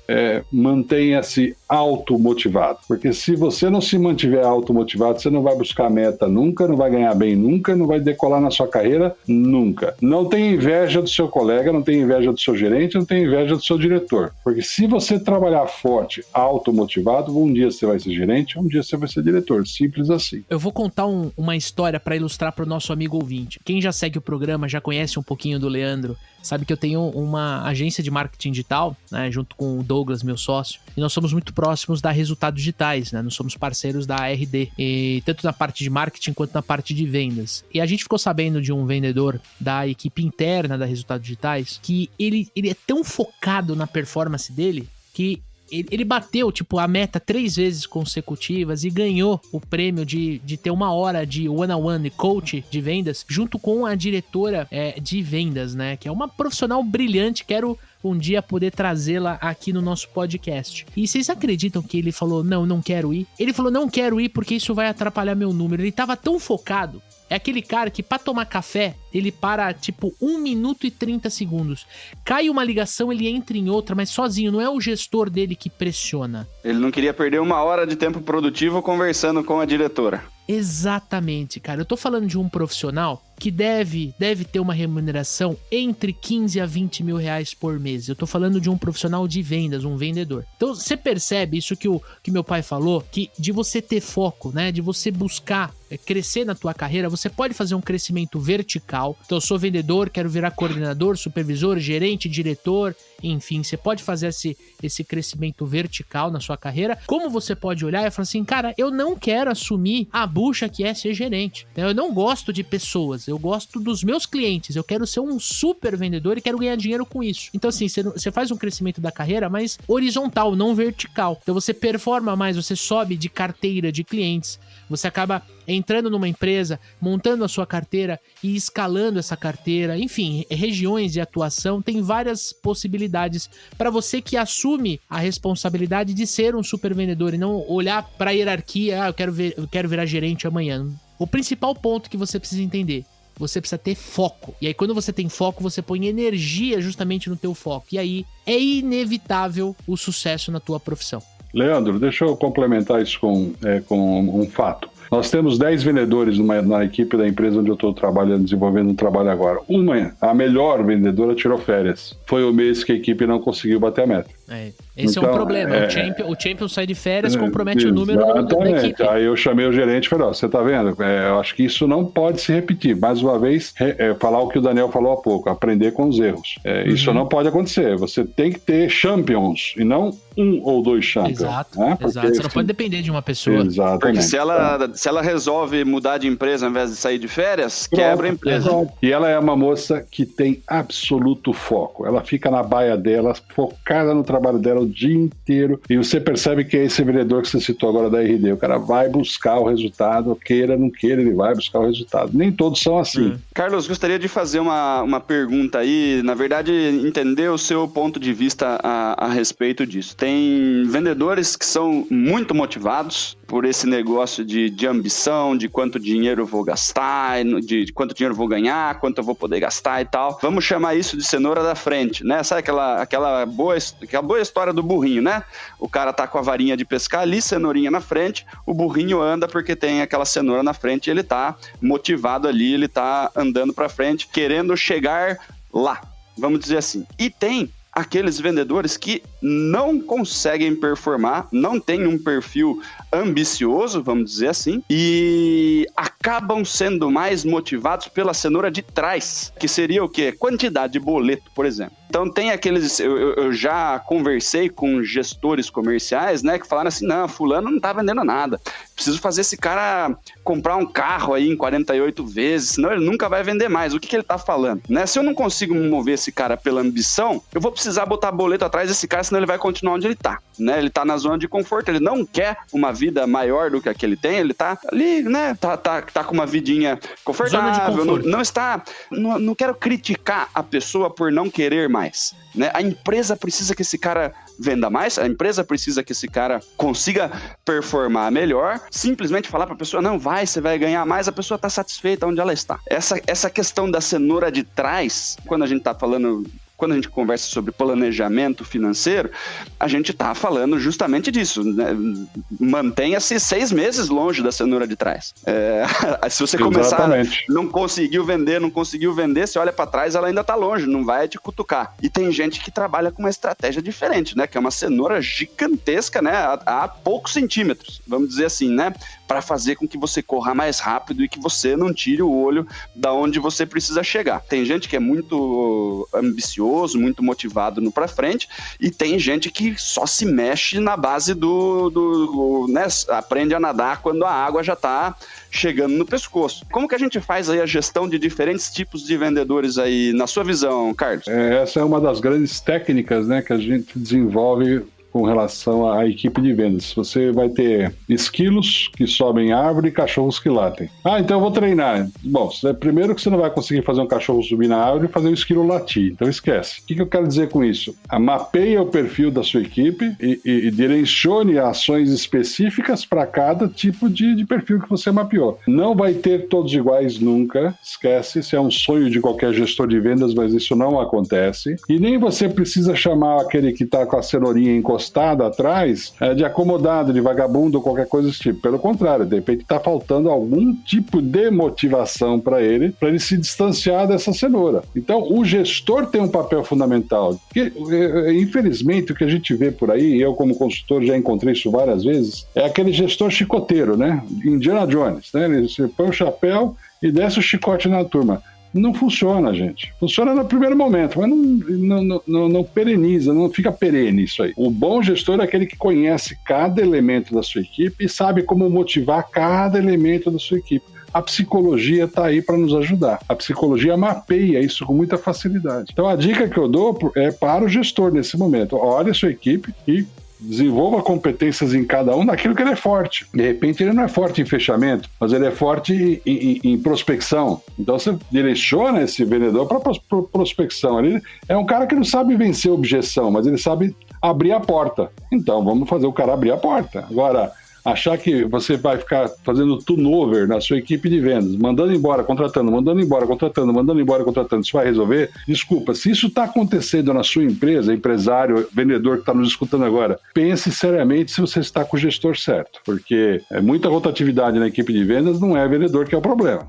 mantenha-se automotivado. Porque se você não se mantiver automotivado, você não vai buscar meta nunca, não vai ganhar bem nunca, não vai decolar na sua carreira nunca. Não tenha inveja do seu colega, não tenha inveja do seu gerente, não tenha inveja do seu diretor. Porque se você trabalhar forte, automotivado, um dia você vai ser gerente, um dia você vai ser diretor. Simples assim. Eu vou contar uma história para ilustrar para o nosso amigo ouvinte. Quem já segue o programa, já conhece um pouquinho do Leandro, sabe que eu tenho uma agência de marketing digital, né, junto com o Douglas, meu sócio, e nós somos muito próximos da Resultados Digitais, né, nós somos parceiros da RD, e tanto na parte de marketing quanto na parte de vendas. E a gente ficou sabendo de um vendedor da equipe interna da Resultados Digitais que ele é tão focado na performance dele que ele bateu, a meta 3 vezes consecutivas e ganhou o prêmio de ter 1 hora de one-on-one coach de vendas junto com a diretora de vendas, né? Que é uma profissional brilhante, quero um dia poder trazê-la aqui no nosso podcast. E vocês acreditam que ele falou, não quero ir? Ele falou, não quero ir porque isso vai atrapalhar meu número. Ele tava tão focado. É aquele cara que pra tomar café, ele para 1 minuto e 30 segundos. Cai uma ligação, ele entra em outra, mas sozinho, não é o gestor dele que pressiona. Ele não queria perder 1 hora de tempo produtivo conversando com a diretora. Exatamente, cara. Eu tô falando de um profissional que deve ter uma remuneração entre 15 a 20 mil reais por mês. Eu tô falando de um profissional de vendas, um vendedor. Então, você percebe isso que meu pai falou, que de você ter foco, né, de você buscar crescer na tua carreira, você pode fazer um crescimento vertical. Então, eu sou vendedor, quero virar coordenador, supervisor, gerente, diretor, enfim, você pode fazer esse crescimento vertical na sua carreira. Como você pode olhar e falar assim, cara, eu não quero assumir a bucha que é ser gerente. Eu não gosto de pessoas, eu gosto dos meus clientes, eu quero ser um super vendedor e quero ganhar dinheiro com isso. Então, assim, você faz um crescimento da carreira, mas horizontal, não vertical. Então, você performa mais, você sobe de carteira de clientes, você acaba entrando numa empresa, montando a sua carteira e escalando essa carteira. Enfim, regiões de atuação, tem várias possibilidades para você que assume a responsabilidade de ser um super vendedor e não olhar para a hierarquia, eu quero virar gerente amanhã. O principal ponto que você precisa entender, você precisa ter foco. E aí, quando você tem foco, você põe energia justamente no teu foco. E aí, é inevitável o sucesso na tua profissão. Leandro, deixa eu complementar isso com um fato. Nós temos 10 vendedores na equipe da empresa onde eu estou trabalhando, desenvolvendo um trabalho agora. A melhor vendedora tirou férias. Foi o mês que a equipe não conseguiu bater a meta. Esse então, é um problema. O champion sai de férias, compromete o número da equipe. Aí eu chamei o gerente e falei, você tá vendo? Eu acho que isso não pode se repetir. Mais uma vez, falar o que o Daniel falou há pouco, aprender com os erros. Isso não pode acontecer. Você tem que ter champions e não 1 ou 2 champions. Exato, né? exato. Você não pode depender de uma pessoa. Exatamente. Porque se ela resolve mudar de empresa ao invés de sair de férias, quebra a empresa. E ela é uma moça que tem absoluto foco. Ela fica na baia dela, focada no trabalho dela o dia inteiro. E você percebe que é esse vendedor que você citou agora da RD. O cara vai buscar o resultado, queira, não queira, ele vai buscar o resultado. Nem todos são assim. Carlos, gostaria de fazer uma pergunta aí, na verdade, entender o seu ponto de vista a respeito disso. Tem vendedores que são muito motivados por esse negócio de ambição, de quanto dinheiro eu vou gastar, de quanto dinheiro eu vou ganhar, quanto eu vou poder gastar e tal. Vamos chamar isso de cenoura da frente, né? Sabe aquela boa história do burrinho, né? O cara tá com a varinha de pescar ali, cenourinha na frente, o burrinho anda porque tem aquela cenoura na frente e ele tá motivado ali, ele tá andando pra frente, querendo chegar lá, vamos dizer assim. E tem aqueles vendedores que não conseguem performar, não têm um perfil ambicioso, vamos dizer assim, e acabam sendo mais motivados pela cenoura de trás, que seria o quê? Quantidade de boleto, por exemplo. Então tem aqueles, eu já conversei com gestores comerciais, né, que falaram assim, não, fulano não tá vendendo nada, preciso fazer esse cara comprar um carro aí em 48 vezes, senão ele nunca vai vender mais. O que ele tá falando? Né? Se eu não consigo mover esse cara pela ambição, eu vou precisar botar boleto atrás desse cara, senão ele vai continuar onde ele tá, né? Ele tá na zona de conforto, ele não quer uma vida maior do que a que ele tem, ele tá ali, né, tá com uma vidinha confortável, não quero criticar a pessoa por não querer mais, né? A empresa precisa que esse cara venda mais, a empresa precisa que esse cara consiga performar melhor, simplesmente falar pra pessoa, não, você vai ganhar mais, a pessoa tá satisfeita onde ela está. Essa questão da cenoura de trás, quando a gente tá falando quando a gente conversa sobre planejamento financeiro, a gente está falando justamente disso, né? Mantenha-se 6 meses longe da cenoura de trás. Se você começar, não conseguiu vender, você olha para trás, ela ainda está longe, não vai te cutucar. E tem gente que trabalha com uma estratégia diferente, né? Que é uma cenoura gigantesca, né? A poucos centímetros, vamos dizer assim, né? Para fazer com que você corra mais rápido e que você não tire o olho da onde você precisa chegar. Tem gente que é muito ambicioso, muito motivado no pra frente, e tem gente que só se mexe na base né? Aprende a nadar quando a água já está chegando no pescoço. Como que a gente faz aí a gestão de diferentes tipos de vendedores aí, na sua visão, Carlos? Essa é uma das grandes técnicas, né, que a gente desenvolve com relação à equipe de vendas. Você vai ter esquilos que sobem árvore e cachorros que latem. Então eu vou treinar. Bom, primeiro que você não vai conseguir fazer um cachorro subir na árvore e fazer um esquilo latir. Então esquece. O que eu quero dizer com isso? Mapeie o perfil da sua equipe e direcione ações específicas para cada tipo de perfil que você mapeou. Não vai ter todos iguais nunca. Esquece. Isso é um sonho de qualquer gestor de vendas, mas isso não acontece. E nem você precisa chamar aquele que está com a cenourinha encostada atrás de acomodado, de vagabundo ou qualquer coisa desse tipo. Pelo contrário, de repente está faltando algum tipo de motivação para ele se distanciar dessa cenoura. Então, o gestor tem um papel fundamental. Porque, infelizmente, o que a gente vê por aí, eu como consultor já encontrei isso várias vezes, é aquele gestor chicoteiro, né? Indiana Jones, né? Ele põe o chapéu e desce o chicote na turma. Não funciona, gente. Funciona no primeiro momento, mas não pereniza, não fica perene isso aí. O bom gestor é aquele que conhece cada elemento da sua equipe e sabe como motivar cada elemento da sua equipe. A psicologia está aí para nos ajudar. A psicologia mapeia isso com muita facilidade. Então, a dica que eu dou é para o gestor nesse momento. Olhe a sua equipe e desenvolva competências em cada um naquilo que ele é forte. De repente ele não é forte em fechamento, mas ele é forte em prospecção. Então você direciona esse vendedor para prospecção. Ele é um cara que não sabe vencer objeção, mas ele sabe abrir a porta. Então vamos fazer o cara abrir a porta. Agora, achar que você vai ficar fazendo turnover na sua equipe de vendas, mandando embora, contratando, mandando embora, contratando, mandando embora, contratando, isso vai resolver? Desculpa, se isso está acontecendo na sua empresa, empresário, vendedor que está nos escutando agora, pense seriamente se você está com o gestor certo, porque muita rotatividade na equipe de vendas não é vendedor que é o problema.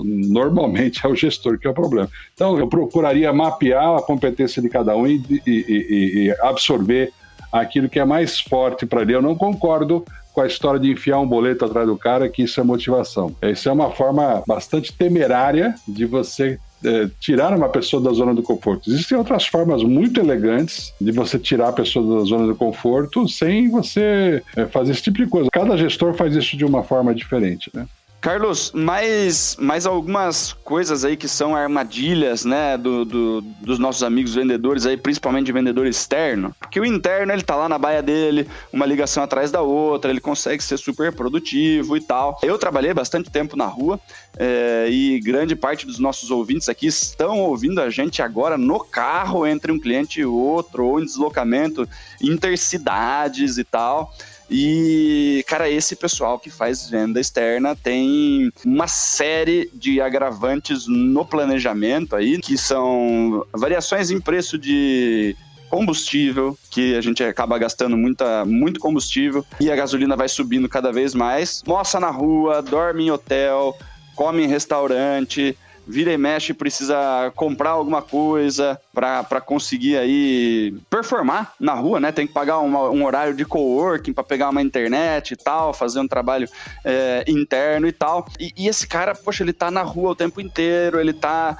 Normalmente é o gestor que é o problema. Então eu procuraria mapear a competência de cada um e absorver aquilo que é mais forte para ele. Eu não concordo com a história de enfiar um boleto atrás do cara, que isso é motivação. Isso é uma forma bastante temerária de você tirar uma pessoa da zona do conforto. Existem outras formas muito elegantes de você tirar a pessoa da zona do conforto sem você fazer esse tipo de coisa. Cada gestor faz isso de uma forma diferente, né? Carlos, mais algumas coisas aí que são armadilhas, né, dos nossos amigos vendedores aí, principalmente vendedor externo, porque o interno ele tá lá na baia dele, uma ligação atrás da outra, ele consegue ser super produtivo e tal. Eu trabalhei bastante tempo na rua e grande parte dos nossos ouvintes aqui estão ouvindo a gente agora no carro entre um cliente e outro, ou em deslocamento intercidades e tal. E, cara, esse pessoal que faz venda externa tem uma série de agravantes no planejamento aí, que são variações em preço de combustível, que a gente acaba gastando muito combustível, e a gasolina vai subindo cada vez mais. Moça na rua, dorme em hotel, come em restaurante, vira e mexe, precisa comprar alguma coisa para conseguir aí performar na rua, né? Tem que pagar um horário de coworking para pegar uma internet e tal, fazer um trabalho interno e tal. E esse cara, poxa, ele tá na rua o tempo inteiro, ele tá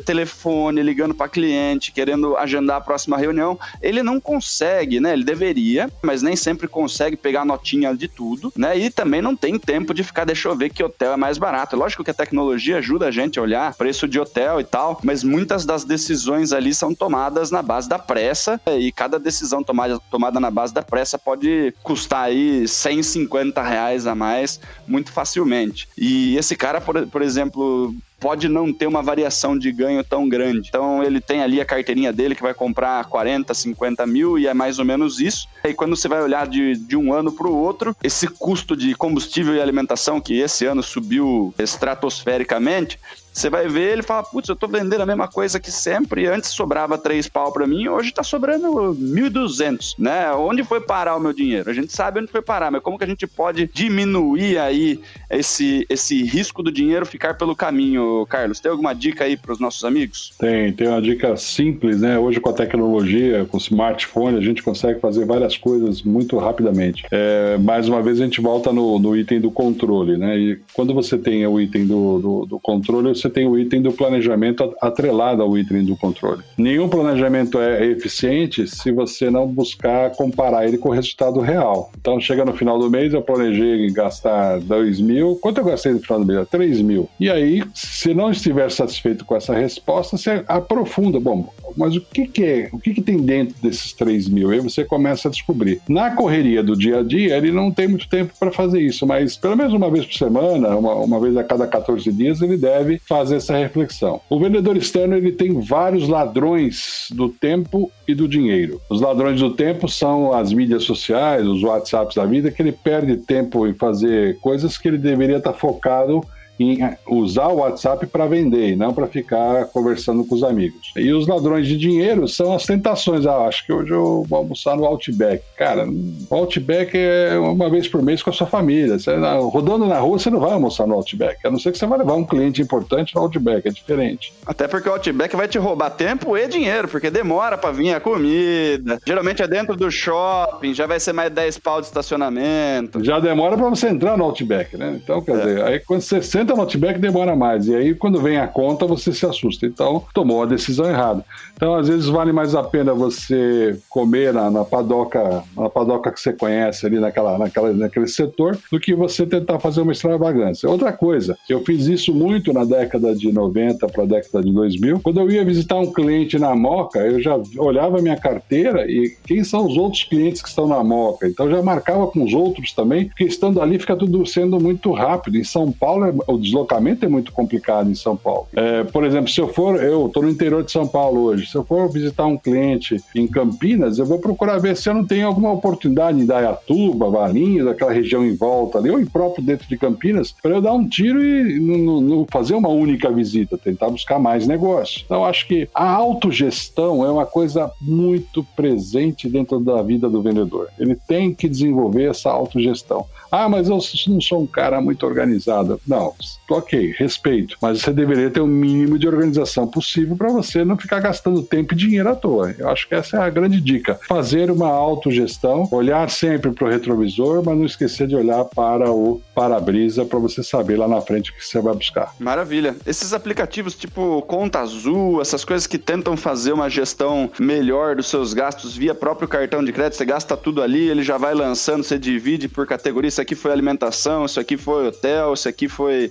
telefone, ligando para cliente, querendo agendar a próxima reunião. Ele não consegue, né? Ele deveria, mas nem sempre consegue pegar a notinha de tudo, né? E também não tem tempo de ficar, deixa eu ver que hotel é mais barato. Lógico que a tecnologia ajuda a gente a olhar preço de hotel e tal, mas muitas das decisões ali são tomadas na base da pressa, e cada decisão tomada na base da pressa pode custar aí R$150 a mais muito facilmente. E esse cara, por exemplo, pode não ter uma variação de ganho tão grande. Então ele tem ali a carteirinha dele que vai comprar 40, 50 mil e é mais ou menos isso. E quando você vai olhar de um ano para o outro, esse custo de combustível e alimentação que esse ano subiu estratosfericamente, Você vai ver, ele fala, putz, eu tô vendendo a mesma coisa que sempre, antes sobrava 3 pau pra mim, hoje tá sobrando 1.200, né? Onde foi parar o meu dinheiro? A gente sabe onde foi parar, mas como que a gente pode diminuir aí esse risco do dinheiro ficar pelo caminho, Carlos? Tem alguma dica aí pros nossos amigos? Tem uma dica simples, né? Hoje com a tecnologia, com o smartphone, a gente consegue fazer várias coisas muito rapidamente. Mais uma vez a gente volta no item do controle, né? E quando você tem o item do controle, você tem o item do planejamento atrelado ao item do controle. Nenhum planejamento é eficiente se você não buscar comparar ele com o resultado real. Então chega no final do mês, eu planejei gastar 2.000, quanto eu gastei no final do mês? 3.000. E aí, se não estiver satisfeito com essa resposta, você aprofunda. Bom, mas o que tem dentro desses 3.000? Aí você começa a descobrir. Na correria do dia a dia, ele não tem muito tempo para fazer isso, mas pelo menos uma vez por semana, uma vez a cada 14 dias, ele deve fazer essa reflexão. O vendedor externo, ele tem vários ladrões do tempo e do dinheiro. Os ladrões do tempo são as mídias sociais, os WhatsApps da vida, que ele perde tempo em fazer coisas que ele deveria estar focado em usar o WhatsApp para vender e não para ficar conversando com os amigos. E os ladrões de dinheiro são as tentações. Acho que hoje eu vou almoçar no Outback. Cara, o Outback é uma vez por mês com a sua família. Você, rodando na rua, você não vai almoçar no Outback. A não ser que você vai levar um cliente importante no Outback. É diferente. Até porque o Outback vai te roubar tempo e dinheiro, porque demora para vir a comida. Geralmente é dentro do shopping, já vai ser mais 10 pau de estacionamento. Já demora para você entrar no Outback, né? Então, quer dizer, aí quando você senta no Outback demora mais, e aí quando vem a conta você se assusta, então tomou a decisão errada. Então às vezes vale mais a pena você comer na padoca que você conhece ali naquele setor, do que você tentar fazer uma extravagância. Outra coisa, eu fiz isso muito na década de 90 para a década de 2000, quando eu ia visitar um cliente na Moca, eu já olhava a minha carteira e quem são os outros clientes que estão na Moca, então já marcava com os outros também, porque estando ali fica tudo sendo muito rápido. Em São Paulo o deslocamento é muito complicado em São Paulo. Por exemplo, se eu estou no interior de São Paulo hoje, se eu for visitar um cliente em Campinas, eu vou procurar ver se eu não tenho alguma oportunidade em Indaiatuba, Valinhos, aquela região em volta ali, ou em próprio dentro de Campinas, para eu dar um tiro e não fazer uma única visita, tentar buscar mais negócio. Então, acho que a autogestão é uma coisa muito presente dentro da vida do vendedor. Ele tem que desenvolver essa autogestão. Mas eu não sou um cara muito organizado. Não, ok, respeito, mas você deveria ter o mínimo de organização possível para você não ficar gastando tempo e dinheiro à toa. Eu acho que essa é a grande dica. Fazer uma autogestão, olhar sempre para o retrovisor, mas não esquecer de olhar para o para-brisa para você saber lá na frente o que você vai buscar. Maravilha. Esses aplicativos tipo Conta Azul, essas coisas que tentam fazer uma gestão melhor dos seus gastos via próprio cartão de crédito, você gasta tudo ali, ele já vai lançando, você divide por categoria, isso aqui foi alimentação, isso aqui foi hotel, isso aqui foi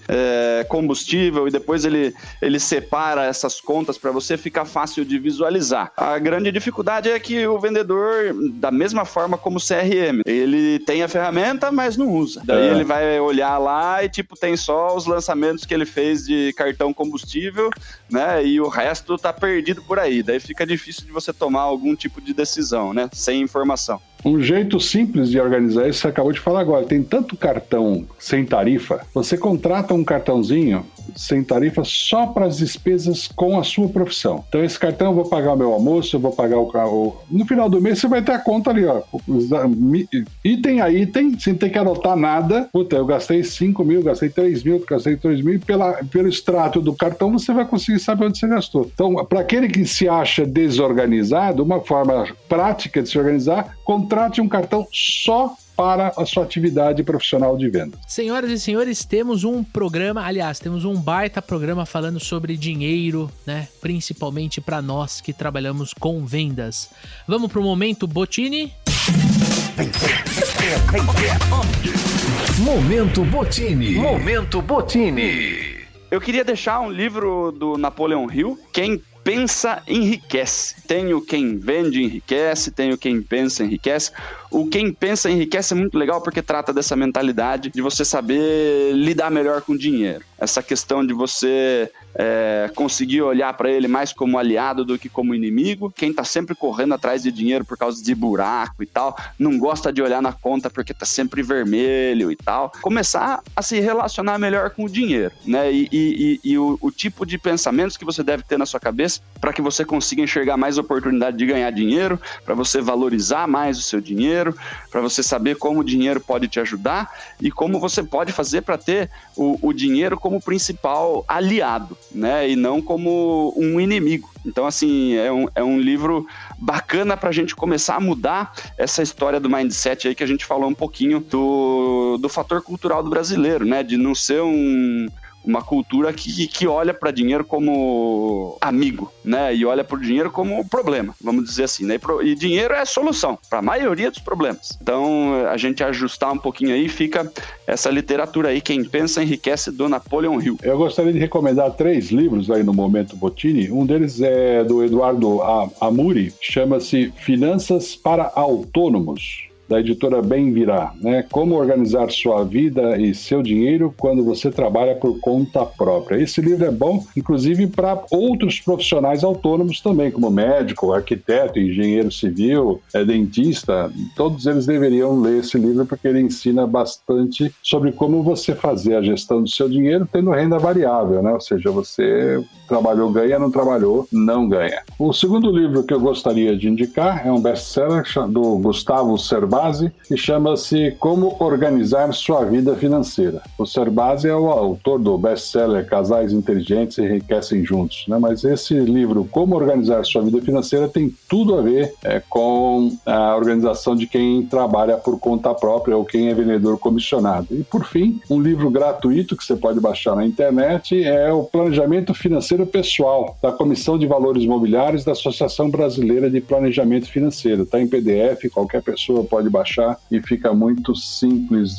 combustível, e depois ele separa essas contas para você, ficar fácil de visualizar. A grande dificuldade é que o vendedor, da mesma forma como o CRM, ele tem a ferramenta, mas não usa. Daí ele vai olhar lá e tem só os lançamentos que ele fez de cartão combustível, né, e o resto tá perdido por aí. Daí fica difícil de você tomar algum tipo de decisão, né, sem informação. Um jeito simples de organizar isso, você acabou de falar agora, tem tanto cartão sem tarifa, você contrata um cartãozinho sem tarifa só para as despesas com a sua profissão. Então esse cartão eu vou pagar o meu almoço, eu vou pagar o carro. No final do mês você vai ter a conta ali, ó, item a item, sem ter que anotar nada. Puta, eu gastei 5.000, gastei 3.000, gastei 2.000, pelo extrato do cartão você vai conseguir saber onde você gastou. Então, para aquele que se acha desorganizado, uma forma prática de se organizar, contrate um cartão só para a sua atividade profissional de venda. Senhoras e senhores, temos um baita programa falando sobre dinheiro, né? Principalmente para nós que trabalhamos com vendas. Vamos pro Momento Bottini? Momento Bottini. Momento Bottini. Eu queria deixar um livro do Napoleon Hill, Quem Pensa Enriquece. Tem o Quem Vende Enriquece, tem o Quem Pensa Enriquece. O Quem Pensa Enriquece é muito legal porque trata dessa mentalidade de você saber lidar melhor com dinheiro. Essa questão de você conseguir olhar para ele mais como aliado do que como inimigo. Quem tá sempre correndo atrás de dinheiro por causa de buraco e tal, não gosta de olhar na conta porque tá sempre vermelho e tal. Começar a se relacionar melhor com o dinheiro, né? E o tipo de pensamentos que você deve ter na sua cabeça para que você consiga enxergar mais oportunidade de ganhar dinheiro, para você valorizar mais o seu dinheiro, para você saber como o dinheiro pode te ajudar e como você pode fazer para ter o dinheiro como principal aliado, né? E não como um inimigo. Então, assim, é um livro bacana para a gente começar a mudar essa história do mindset aí que a gente falou um pouquinho do fator cultural do brasileiro, né? De não ser uma cultura que olha para dinheiro como amigo, né? E olha para o dinheiro como problema, vamos dizer assim, né? E dinheiro é a solução para a maioria dos problemas. Então, a gente ajustar um pouquinho aí, fica essa literatura aí, Quem Pensa Enriquece, do Napoleon Hill. Eu gostaria de recomendar 3 livros aí no Momento Bottini. Um deles é do Eduardo Amuri, chama-se Finanças para Autônomos, da editora Bem Virá, né? Como organizar sua vida e seu dinheiro quando você trabalha por conta própria. Esse livro é bom, inclusive, para outros profissionais autônomos também, como médico, arquiteto, engenheiro civil, dentista. Todos eles deveriam ler esse livro porque ele ensina bastante sobre como você fazer a gestão do seu dinheiro tendo renda variável, né? Ou seja, você trabalhou, ganha, não trabalhou, não ganha. O segundo livro que eu gostaria de indicar é um best-seller do Gustavo Cerbasi, que chama-se Como Organizar Sua Vida Financeira. O Cerbasi é o autor do best-seller Casais Inteligentes Enriquecem Juntos, né? Mas esse livro, Como Organizar Sua Vida Financeira, tem tudo a ver com a organização de quem trabalha por conta própria ou quem é vendedor comissionado. E, por fim, um livro gratuito que você pode baixar na internet é o Planejamento Financeiro Pessoal, da Comissão de Valores Mobiliários da Associação Brasileira de Planejamento Financeiro. Está em PDF, qualquer pessoa pode baixar e fica muito simples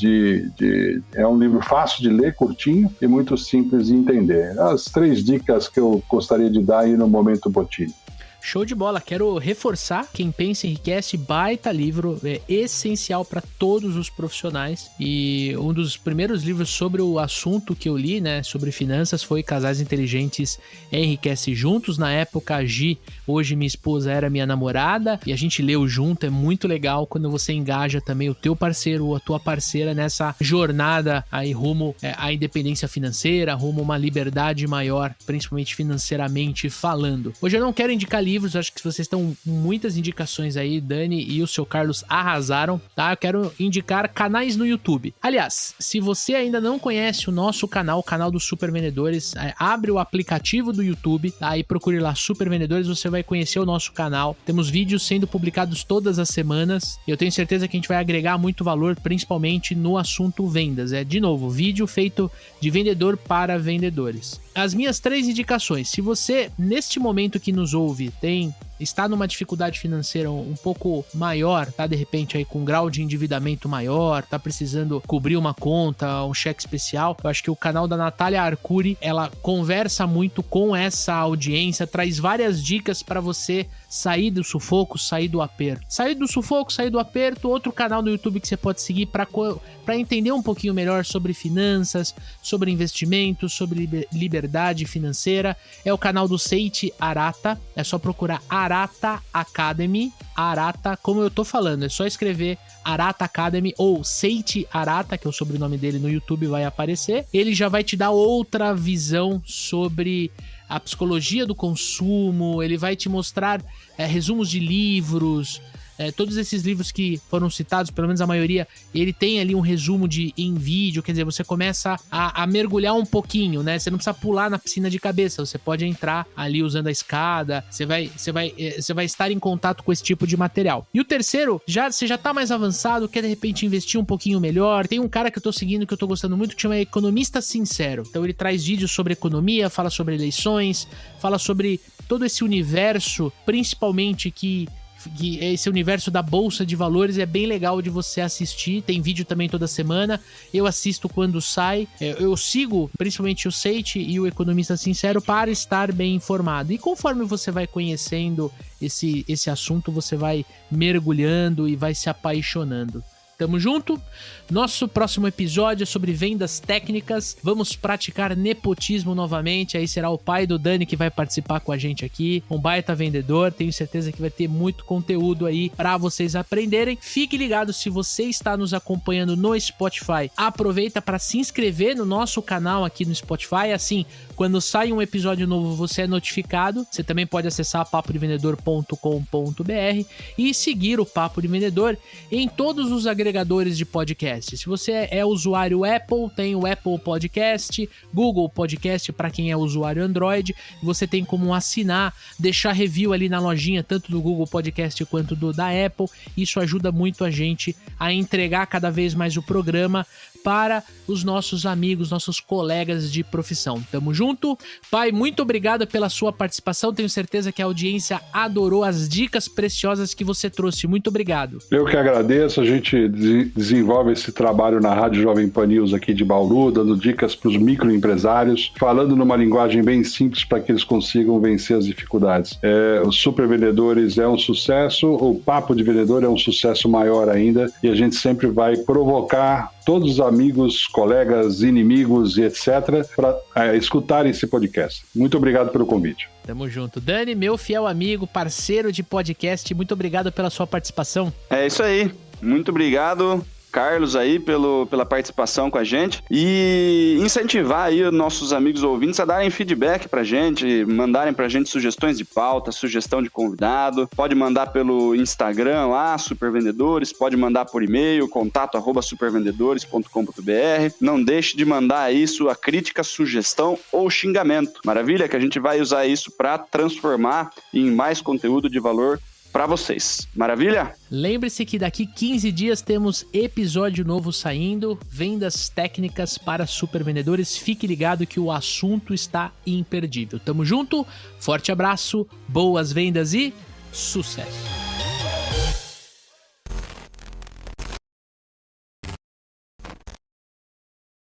é um livro fácil de ler, curtinho e muito simples de entender. As 3 dicas que eu gostaria de dar aí no Momento Bottini. Show de bola, quero reforçar, Quem Pensa Enriquece, baita livro, é essencial para todos os profissionais, e um dos primeiros livros sobre o assunto que eu li, né, sobre finanças, foi Casais Inteligentes Enriquecem Juntos. Na época, a Gi, hoje minha esposa, era minha namorada, e a gente leu junto. É muito legal quando você engaja também o teu parceiro ou a tua parceira nessa jornada aí rumo à independência financeira, rumo a uma liberdade maior, principalmente financeiramente falando. Hoje eu não quero indicar livros, acho que vocês estão com muitas indicações aí, Dani e o seu Carlos arrasaram, tá? Eu quero indicar canais no YouTube. Aliás, se você ainda não conhece o nosso canal, o canal dos Super Vendedores, abre o aplicativo do YouTube, tá? E procure lá Super Vendedores, você vai conhecer o nosso canal. Temos vídeos sendo publicados todas as semanas, e eu tenho certeza que a gente vai agregar muito valor, principalmente no assunto vendas. De novo, vídeo feito de vendedor para vendedores. As minhas 3 indicações: se você, neste momento que nos ouve, está numa dificuldade financeira um pouco maior, tá? De repente aí com um grau de endividamento maior, tá precisando cobrir uma conta, um cheque especial, eu acho que o canal da Natália Arcuri, ela conversa muito com essa audiência, traz várias dicas para você sair do sufoco, sair do aperto. Sair do sufoco, sair do aperto. Outro canal no YouTube que você pode seguir para entender um pouquinho melhor sobre finanças, sobre investimentos, sobre liberdade financeira, é o canal do Seiichi Arata. É só procurar Arata Academy, Arata, como eu tô falando, é só escrever Arata Academy ou Seiichi Arata, que é o sobrenome dele, no YouTube vai aparecer. Ele já vai te dar outra visão sobre a psicologia do consumo, ele vai te mostrar resumos de livros, todos esses livros que foram citados, pelo menos a maioria, ele tem ali um resumo em vídeo, quer dizer, você começa a mergulhar um pouquinho, né? Você não precisa pular na piscina de cabeça, você pode entrar ali usando a escada, você vai estar em contato com esse tipo de material. E o terceiro, você já tá mais avançado, quer de repente investir um pouquinho melhor. Tem um cara que eu tô seguindo, que eu tô gostando muito, que chama Economista Sincero. Então ele traz vídeos sobre economia, fala sobre eleições, fala sobre todo esse universo, principalmente que esse universo da Bolsa de Valores é bem legal de você assistir. Tem vídeo também toda semana, eu assisto quando sai. Eu sigo principalmente o Seiichi e o Economista Sincero para estar bem informado, e conforme você vai conhecendo esse assunto, você vai mergulhando e vai se apaixonando. Tamo junto. Nosso próximo episódio é sobre vendas técnicas. Vamos praticar nepotismo novamente. Aí será o pai do Dani que vai participar com a gente aqui. Um baita vendedor. Tenho certeza que vai ter muito conteúdo aí para vocês aprenderem. Fique ligado, se você está nos acompanhando no Spotify, aproveita para se inscrever no nosso canal aqui no Spotify. Assim, quando sai um episódio novo, você é notificado. Você também pode acessar papodevendedor.com.br e seguir o Papo de Vendedor em todos os agregadores de podcast. Se você é usuário Apple, tem o Apple Podcast, Google Podcast para quem é usuário Android. Você tem como assinar, deixar review ali na lojinha, tanto do Google Podcast quanto da Apple. Isso ajuda muito a gente a entregar cada vez mais o programa para os nossos amigos, nossos colegas de profissão. Tamo junto. Pai, muito obrigado pela sua participação. Tenho certeza que a audiência adorou as dicas preciosas que você trouxe. Muito obrigado. Eu que agradeço. A gente desenvolve esse trabalho na Rádio Jovem Pan News aqui de Bauru, dando dicas para os microempresários, falando numa linguagem bem simples para que eles consigam vencer as dificuldades. Os Super Vendedores é um sucesso, o Papo de Vendedor é um sucesso maior ainda, e a gente sempre vai provocar todos os amigos, colegas, inimigos e etc. para escutarem esse podcast. Muito obrigado pelo convite. Tamo junto. Dani, meu fiel amigo, parceiro de podcast, muito obrigado pela sua participação. É isso aí. Muito obrigado, Carlos, aí pela participação com a gente, e incentivar aí os nossos amigos ouvintes a darem feedback pra gente, mandarem pra gente sugestões de pauta, sugestão de convidado. Pode mandar pelo Instagram lá, Supervendedores, pode mandar por e-mail, contato@supervendedores.com.br. Não deixe de mandar aí sua crítica, sugestão ou xingamento. Maravilha? Que a gente vai usar isso para transformar em mais conteúdo de valor para vocês. Maravilha? Lembre-se que daqui 15 dias temos episódio novo saindo, vendas técnicas para supervendedores. Fique ligado que o assunto está imperdível. Tamo junto, forte abraço, boas vendas e sucesso!